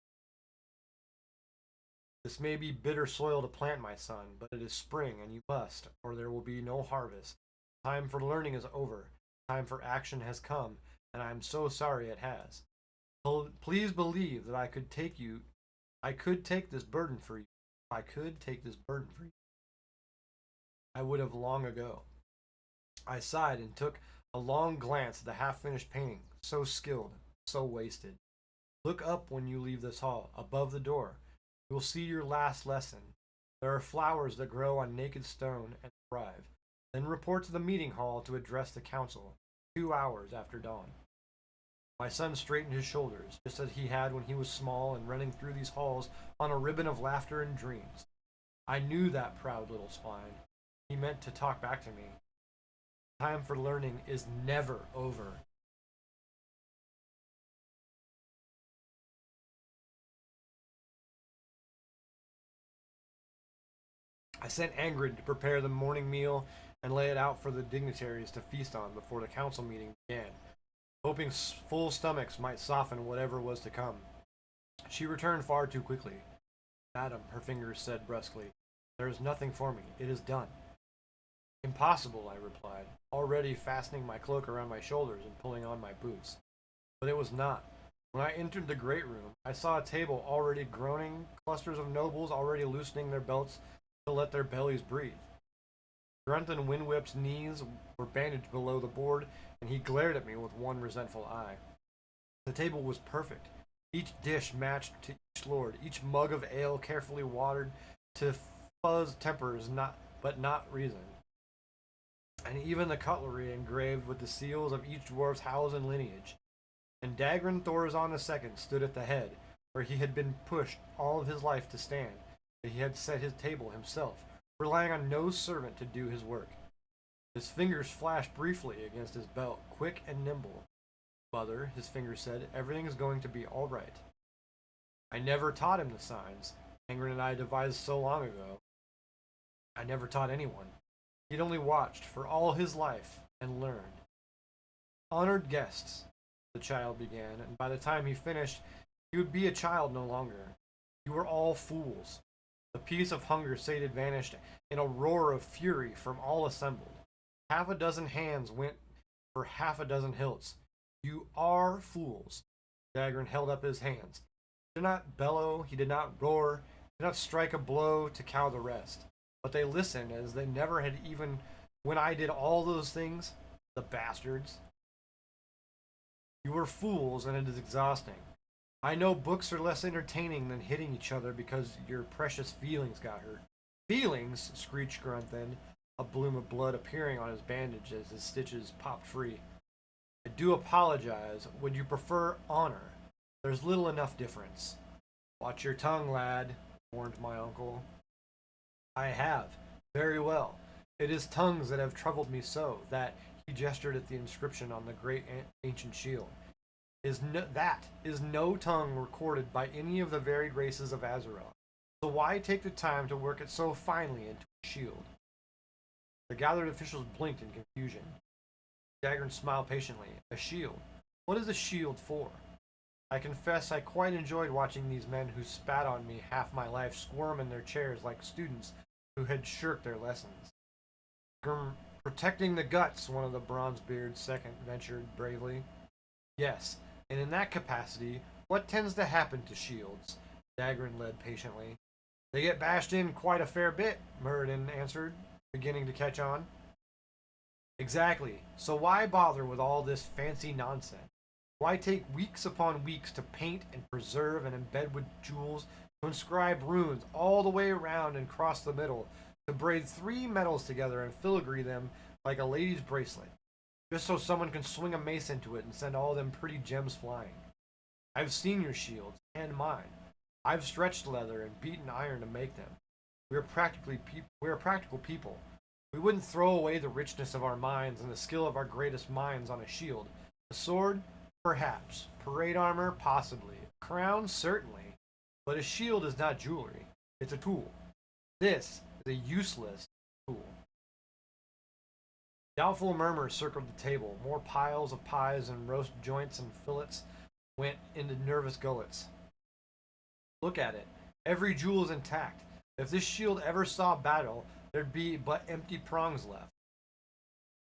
This may be bitter soil to plant, my son, but it is spring, and you must, or there will be no harvest. Time for learning is over. Time for action has come, and I am so sorry it has. Please believe that I could take this burden for you. If I could take this burden for you, I would have long ago. I sighed and took a long glance at the half-finished painting, so skilled, so wasted. Look up when you leave this hall, above the door. You will see your last lesson. There are flowers that grow on naked stone and thrive. Then report to the meeting hall to address the council, 2 hours after dawn. My son straightened his shoulders, just as he had when he was small and running through these halls on a ribbon of laughter and dreams. I knew that proud little spine. He meant to talk back to me. Time for learning is never over. I sent Angrid to prepare the morning meal and lay it out for the dignitaries to feast on before the council meeting began, hoping full stomachs might soften whatever was to come. She returned far too quickly. Madam, her fingers said brusquely, there is nothing for me. It is done. Impossible, I replied, already fastening my cloak around my shoulders and pulling on my boots. But it was not. When I entered the great room, I saw a table already groaning, clusters of nobles already loosening their belts to let their bellies breathe. Grunton Windwhip's knees were bandaged below the board, and he glared at me with one resentful eye. The table was perfect. Each dish matched to each lord, each mug of ale carefully watered to fuzz tempers, but not reason. And even the cutlery engraved with the seals of each dwarf's house and lineage. And Dagran Thorazon II stood at the head, where he had been pushed all of his life to stand, that he had set his table himself, relying on no servant to do his work. His fingers flashed briefly against his belt, quick and nimble. Mother, his fingers said, everything is going to be all right. I never taught him the signs Angren and I devised so long ago. I never taught anyone. He'd only watched for all his life and learned. Honored guests, the child began, and by the time he finished, he would be a child no longer. You were all fools. The peace of hunger sated vanished in a roar of fury from all assembled. Half a dozen hands went for half a dozen hilts. You are fools. Dagran held up his hands. He did not bellow, he did not roar, he did not strike a blow to cow the rest. But they listened as they never had, even when I did all those things. The bastards. You were fools, and it is exhausting. I know books are less entertaining than hitting each other because your precious feelings got hurt. Feelings? Screeched Grunthen, a bloom of blood appearing on his bandage as his stitches popped free. I do apologize. Would you prefer honor? There's little enough difference. Watch your tongue, lad, warned my uncle. I have. Very well. It is tongues that have troubled me so, that, he gestured at the inscription on the great ancient shield, that is no tongue recorded by any of the varied races of Azeroth. So why take the time to work it so finely into a shield? The gathered officials blinked in confusion. Dagran smiled patiently. A shield? What is a shield for? I confess I quite enjoyed watching these men who spat on me half my life squirm in their chairs like students who had shirked their lessons. Protecting the guts, one of the Bronzebeard's second ventured bravely. Yes, and in that capacity, what tends to happen to shields? Dagran led patiently. They get bashed in quite a fair bit, Muradin answered, beginning to catch on. Exactly. So why bother with all this fancy nonsense? Why take weeks upon weeks to paint and preserve and embed with jewels, to inscribe runes all the way around and cross the middle, to braid 3 metals together and filigree them like a lady's bracelet, just so someone can swing a mace into it and send all them pretty gems flying? I've seen your shields, and mine. I've stretched leather and beaten iron to make them. We're practical people. We wouldn't throw away the richness of our minds and the skill of our greatest minds on a shield. A sword? Perhaps. Parade armor? Possibly. A crown? Certainly. But a shield is not jewelry. It's a tool. This is a useless tool. Doubtful murmurs circled the table. More piles of pies and roast joints and fillets went into nervous gullets. Look at it. Every jewel is intact. If this shield ever saw battle, there'd be but empty prongs left.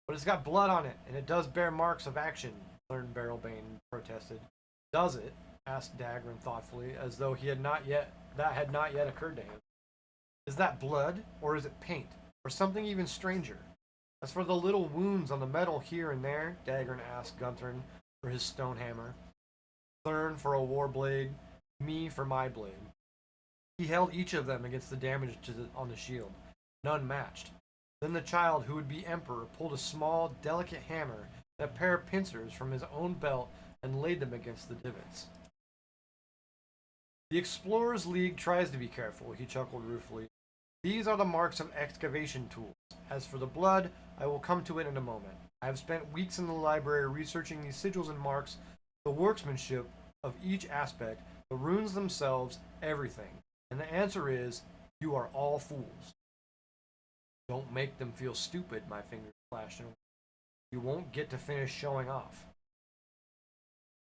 But it's got blood on it, and it does bear marks of action, learned Barrelbane protested. Does it? Asked Dagran thoughtfully, as though that had not yet occurred to him. Is that blood, or is it paint, or something even stranger? As for the little wounds on the metal here and there, Dagran asked Gunthorn for his stone hammer, Thurn for a war blade, me for my blade. He held each of them against the damage on the shield. None matched. Then the child who would be emperor pulled a small, delicate hammer and a pair of pincers from his own belt and laid them against the divots. The Explorers League tries to be careful, he chuckled ruefully. These are the marks of excavation tools. As for the blood, I will come to it in a moment. I have spent weeks in the library researching these sigils and marks, the workmanship of each aspect, the runes themselves, everything. And the answer is, you are all fools. Don't make them feel stupid, my fingers flashed. You won't get to finish showing off.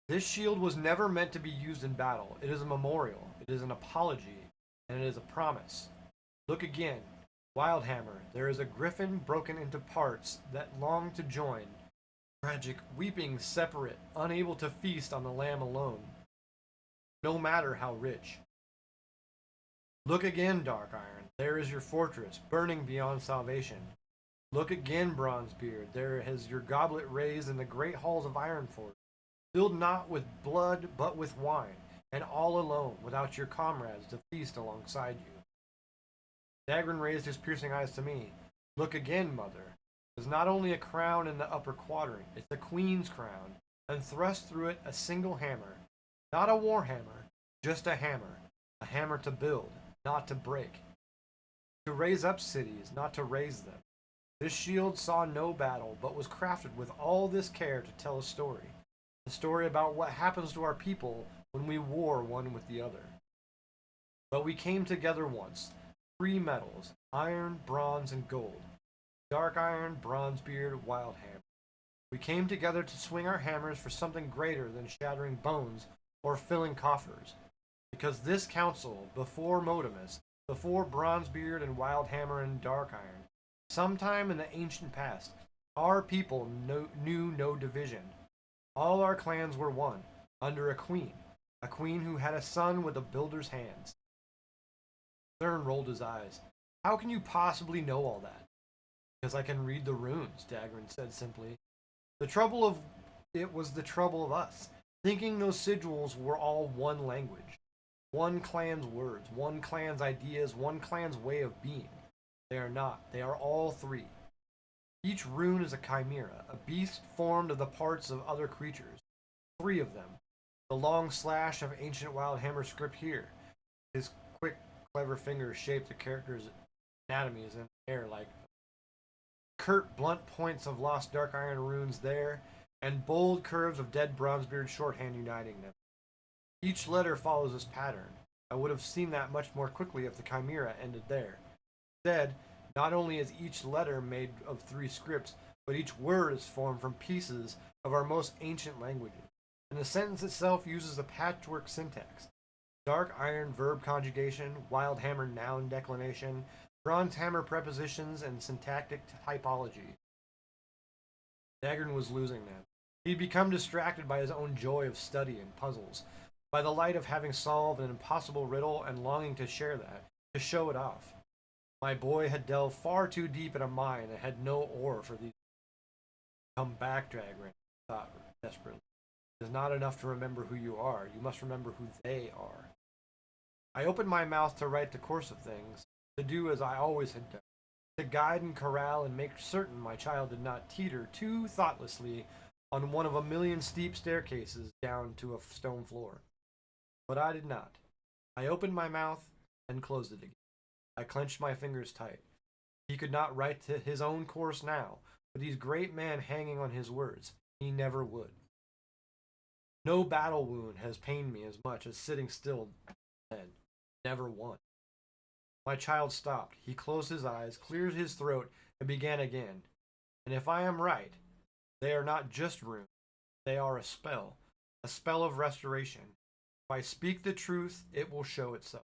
This shield was never meant to be used in battle. It is a memorial, it is an apology, and it is a promise. Look again. Wildhammer, there is a griffin broken into parts that long to join. Tragic, weeping, separate, unable to feast on the lamb alone, no matter how rich. Look again, Dark Iron, there is your fortress, burning beyond salvation. Look again, Bronzebeard, there is your goblet raised in the great halls of Ironforge, filled not with blood, but with wine, and all alone, without your comrades to feast alongside you. Dagran raised his piercing eyes to me. Look again, mother. There's not only a crown in the upper quadrant, it's the queen's crown, and thrust through it a single hammer. Not a war hammer, just a hammer to build, not to break. To raise up cities, not to raise them. This shield saw no battle, but was crafted with all this care to tell a story. A story about what happens to our people when we war one with the other. But we came together once. 3 metals, iron, bronze, and gold. Dark iron, bronzebeard, wild hammer. We came together to swing our hammers for something greater than shattering bones or filling coffers. Because this council, before Motimus, before Bronzebeard and Wildhammer and Dark Iron, sometime in the ancient past, our people knew no division. All our clans were one, under a queen who had a son with a builder's hands. Thurn rolled his eyes. How can you possibly know all that? Because I can read the runes, Dagrin said simply. The trouble of it was the trouble of us, thinking those sigils were all one language. One clan's words, one clan's ideas, one clan's way of being. They are not. They are all 3. Each rune is a chimera, a beast formed of the parts of other creatures. 3 of them. The long slash of ancient Wildhammer script here. His quick, clever fingers shape the character's anatomies in the air like curt, blunt points of lost Dark Iron runes there, and bold curves of dead Bronzebeard shorthand uniting them. Each letter follows this pattern. I would have seen that much more quickly if the chimera ended there. Instead, not only is each letter made of 3 scripts, but each word is formed from pieces of our most ancient languages, and the sentence itself uses a patchwork syntax. Dark Iron verb conjugation, Wild Hammer noun declination, Bronze Hammer prepositions, and syntactic typology. Dagrin was losing them. He'd become distracted by his own joy of study and puzzles, by the light of having solved an impossible riddle and longing to share that, to show it off. My boy had delved far too deep in a mine and had no ore for these. Come back, Dagrin, thought desperately. It is not enough to remember who you are. You must remember who they are. I opened my mouth to write the course of things, to do as I always had done, to guide and corral and make certain my child did not teeter too thoughtlessly on one of a million steep staircases down to a stone floor. But I did not. I opened my mouth and closed it again. I clenched my fingers tight. He could not write to his own course now, with these great men hanging on his words. He never would. No battle wound has pained me as much as sitting still then. Never one. My child stopped. He closed his eyes, cleared his throat, and began again. And if I am right, they are not just runes. They are a spell of restoration. If I speak the truth, it will show itself.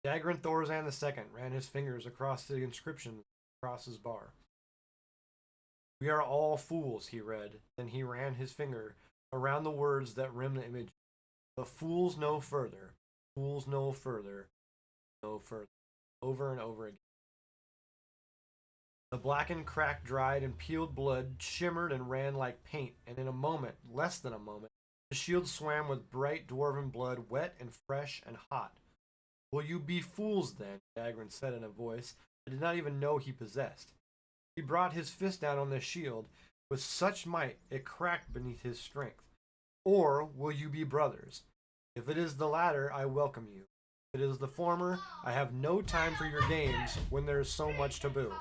Dagrin Thorzan II ran his fingers across the inscription across his bar. We are all fools, he read. Then he ran his finger around the words that rim the image. But fools no further, fools no further, no further. Over and over again. The blackened crack dried and peeled blood shimmered and ran like paint, and in a moment, less than a moment, the shield swam with bright dwarven blood, wet and fresh and hot. Will you be fools then? Dagrin said in a voice I did not even know he possessed. He brought his fist down on the shield with such might it cracked beneath his strength. Or will you be brothers? If it is the latter, I welcome you. If it is the former, I have no time for your games when there is so much to build.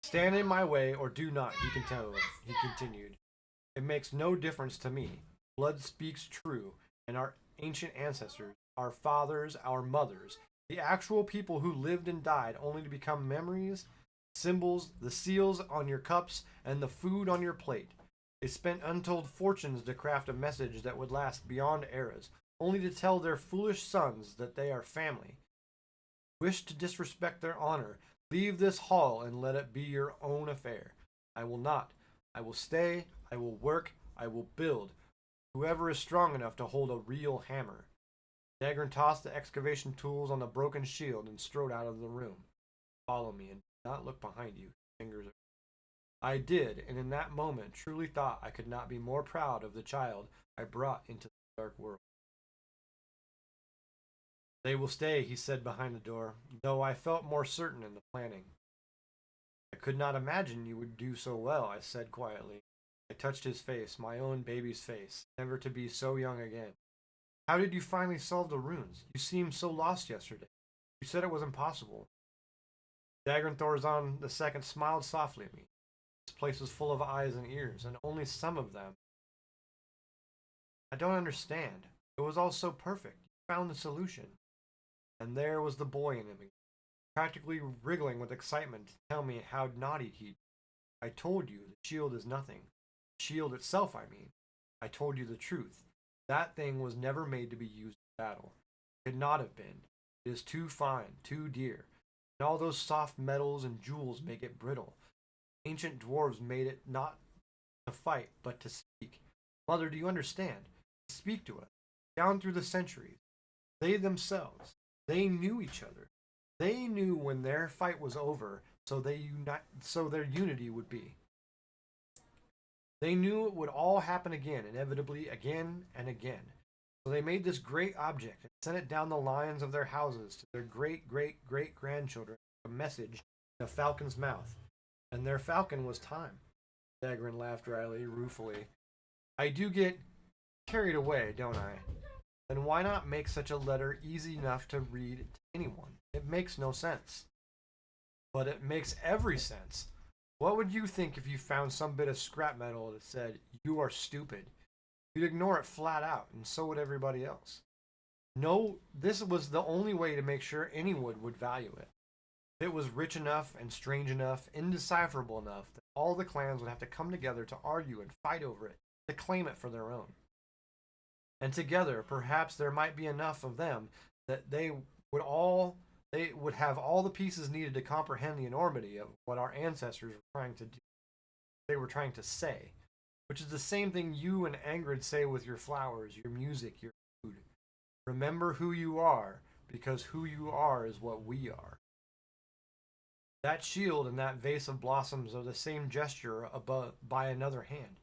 Stand in my way or do not, he continued. It makes no difference to me. Blood speaks true, and our ancient ancestors, our fathers, our mothers, the actual people who lived and died only to become memories, symbols, the seals on your cups, and the food on your plate. They spent untold fortunes to craft a message that would last beyond eras, only to tell their foolish sons that they are family. Wish to disrespect their honor, leave this hall and let it be your own affair. I will not. I will stay, I will work, I will build. Whoever is strong enough to hold a real hammer. Dagrin tossed the excavation tools on the broken shield and strode out of the room. Follow me and do not look behind you. Fingers. I did, and in that moment truly thought I could not be more proud of the child I brought into the dark world. They will stay, he said behind the door, though I felt more certain in the planning. I could not imagine you would do so well, I said quietly. I touched his face, my own baby's face, never to be so young again. How did you finally solve the runes? You seemed so lost yesterday. You said it was impossible. Dagran Thorazon II smiled softly at me. This place was full of eyes and ears, and only some of them. I don't understand. It was all so perfect. You found the solution. And there was the boy in him, practically wriggling with excitement to tell me how naughty he'd. I told you the shield is nothing. The shield itself, I mean. I told you the truth. That thing was never made to be used in battle. It could not have been. It is too fine, too dear. And all those soft metals and jewels make it brittle. Ancient dwarves made it not to fight, but to speak. Mother, do you understand? Speak to us. Down through the centuries. They themselves, they knew each other. They knew when their fight was over, so their unity would be. They knew it would all happen again, inevitably again and again. So they made this great object and sent it down the lines of their houses to their great great great grandchildren, a message in a falcon's mouth. And their falcon was time. Dagran laughed dryly, ruefully. I do get carried away, don't I? Then why not make such a letter easy enough to read to anyone? It makes no sense. But it makes every sense. What would you think if you found some bit of scrap metal that said, "You are stupid"? You'd ignore it flat out, and so would everybody else. No, this was the only way to make sure anyone would value it. It was rich enough and strange enough, indecipherable enough, that all the clans would have to come together to argue and fight over it, to claim it for their own. And together, perhaps there might be enough of them that they would have all the pieces needed to comprehend the enormity of what our ancestors were trying to do. They were trying to say, which is the same thing you and Angrid say with your flowers, your music, your food. Remember who you are, because who you are is what we are. That shield and that vase of blossoms are the same gesture above by another hand.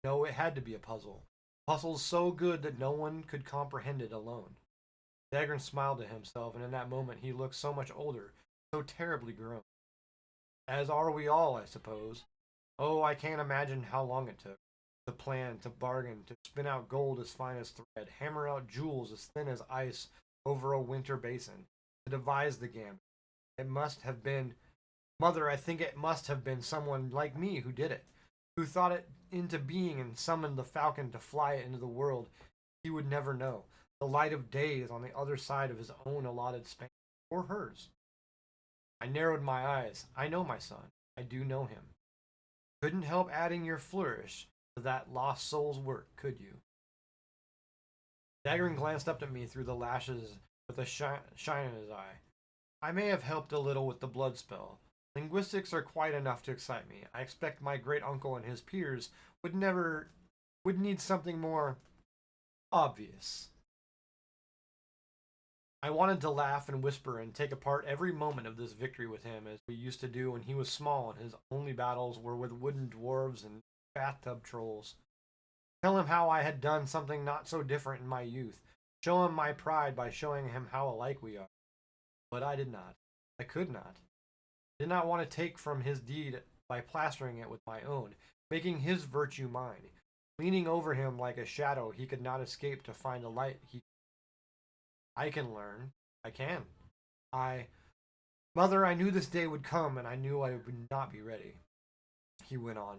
No, it had to be a puzzle. Puzzles so good that no one could comprehend it alone. Dagran smiled to himself, and in that moment he looked so much older, so terribly grown. As are we all, I suppose. Oh, I can't imagine how long it took. To plan, to bargain, to spin out gold as fine as thread, hammer out jewels as thin as ice over a winter basin, to devise the gambit. It must have been, Mother, I think it must have been someone like me who did it, who thought it into being and summoned the falcon to fly it into the world he would never know. The light of day is on the other side of his own allotted span, or hers. I narrowed my eyes. I know my son. I do know him. Couldn't help adding your flourish to that lost soul's work, could you? Dagran glanced up at me through the lashes with a shine in his eye. I may have helped a little with the blood spell. Linguistics are quite enough to excite me. I expect my great uncle and his peers would need something more obvious. I wanted to laugh and whisper and take apart every moment of this victory with him, as we used to do when he was small and his only battles were with wooden dwarves and bathtub trolls. Tell him how I had done something not so different in my youth. Show him my pride by showing him how alike we are. But I did not. I could not. I did not want to take from his deed by plastering it with my own, making his virtue mine, leaning over him like a shadow he could not escape to find a light I can learn. I can. Mother, I knew this day would come, and I knew I would not be ready. He went on.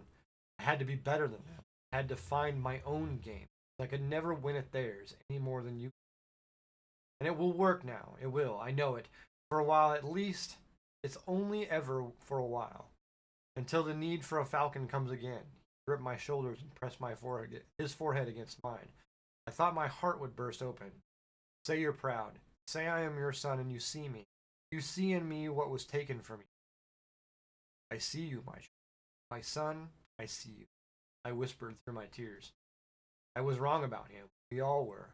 I had to be better than them. I had to find my own game. I could never win at theirs any more than you. And it will work now. It will. I know it. For a while at least. It's only ever for a while. Until the need for a falcon comes again. He gripped my shoulders and pressed his forehead against mine. I thought my heart would burst open. Say you're proud. Say I am your son and you see me. You see in me what was taken from you. I see you, my son, I see you. I whispered through my tears. I was wrong about him. We all were.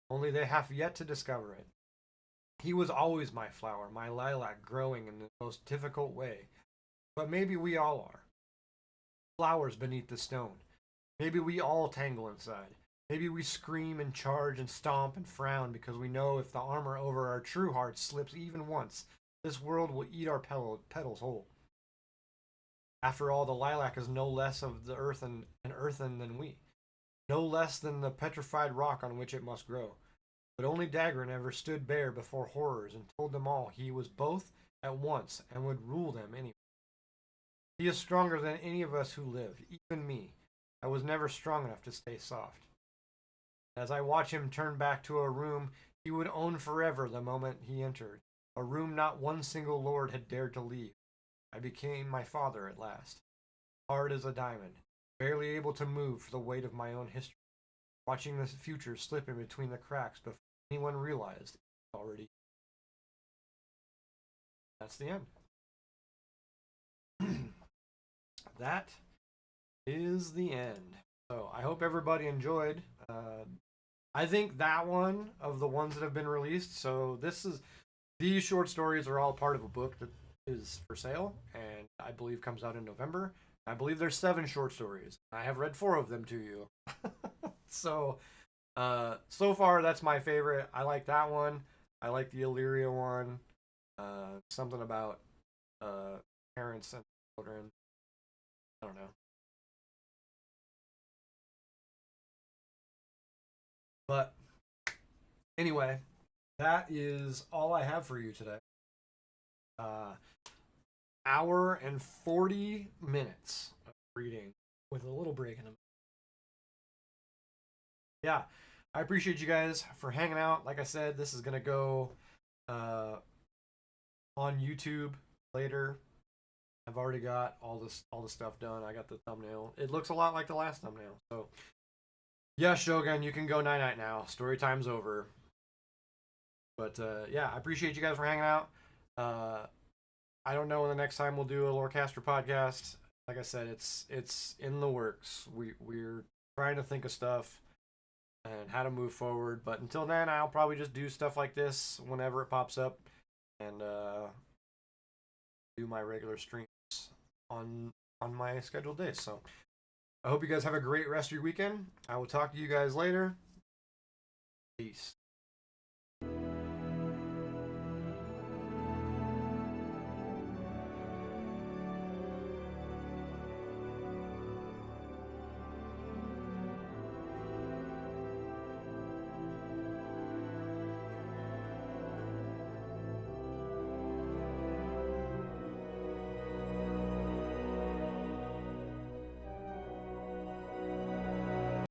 Only they have yet to discover it. He was always my flower, my lilac growing in the most difficult way. But maybe we all are. Flowers beneath the stone. Maybe we all tangle inside. Maybe we scream and charge and stomp and frown because we know if the armor over our true hearts slips even once, this world will eat our petals whole. After all, the lilac is no less of the earth and an earthen than we, no less than the petrified rock on which it must grow. But only Dagrin ever stood bare before horrors and told them all he was both at once and would rule them anyway. He is stronger than any of us who live, even me. I was never strong enough to stay soft. As I watch him turn back to a room he would own forever the moment he entered, a room not one single lord had dared to leave, I became my father at last, hard as a diamond, barely able to move for the weight of my own history, watching the future slip in between the cracks before anyone realized it was already. That's the end. That is the end. So I hope everybody enjoyed. I think that one of the ones that have been released. So these short stories are all part of a book that is for sale, and I believe comes out in November. I believe there's 7 short stories. I have read 4 of them to you. So so far that's my favorite. I like that one. I like the Illyria one. Something about parents and children. I don't know. But anyway, that is all I have for you today. Hour and 40 minutes of reading with a little break in them. Yeah, I appreciate you guys for hanging out. Like I said, this is gonna go on YouTube later. I've already got all the stuff done. I got the thumbnail. It looks a lot like the last thumbnail. So yeah, Shogun, you can go night night now. Story time's over. But yeah, I appreciate you guys for hanging out. I don't know when the next time we'll do a Lorecaster podcast. Like I said, it's in the works. We're trying to think of stuff and how to move forward. But until then, I'll probably just do stuff like this whenever it pops up, and do my regular streams on my scheduled days. So I hope you guys have a great rest of your weekend. I will talk to you guys later. Peace.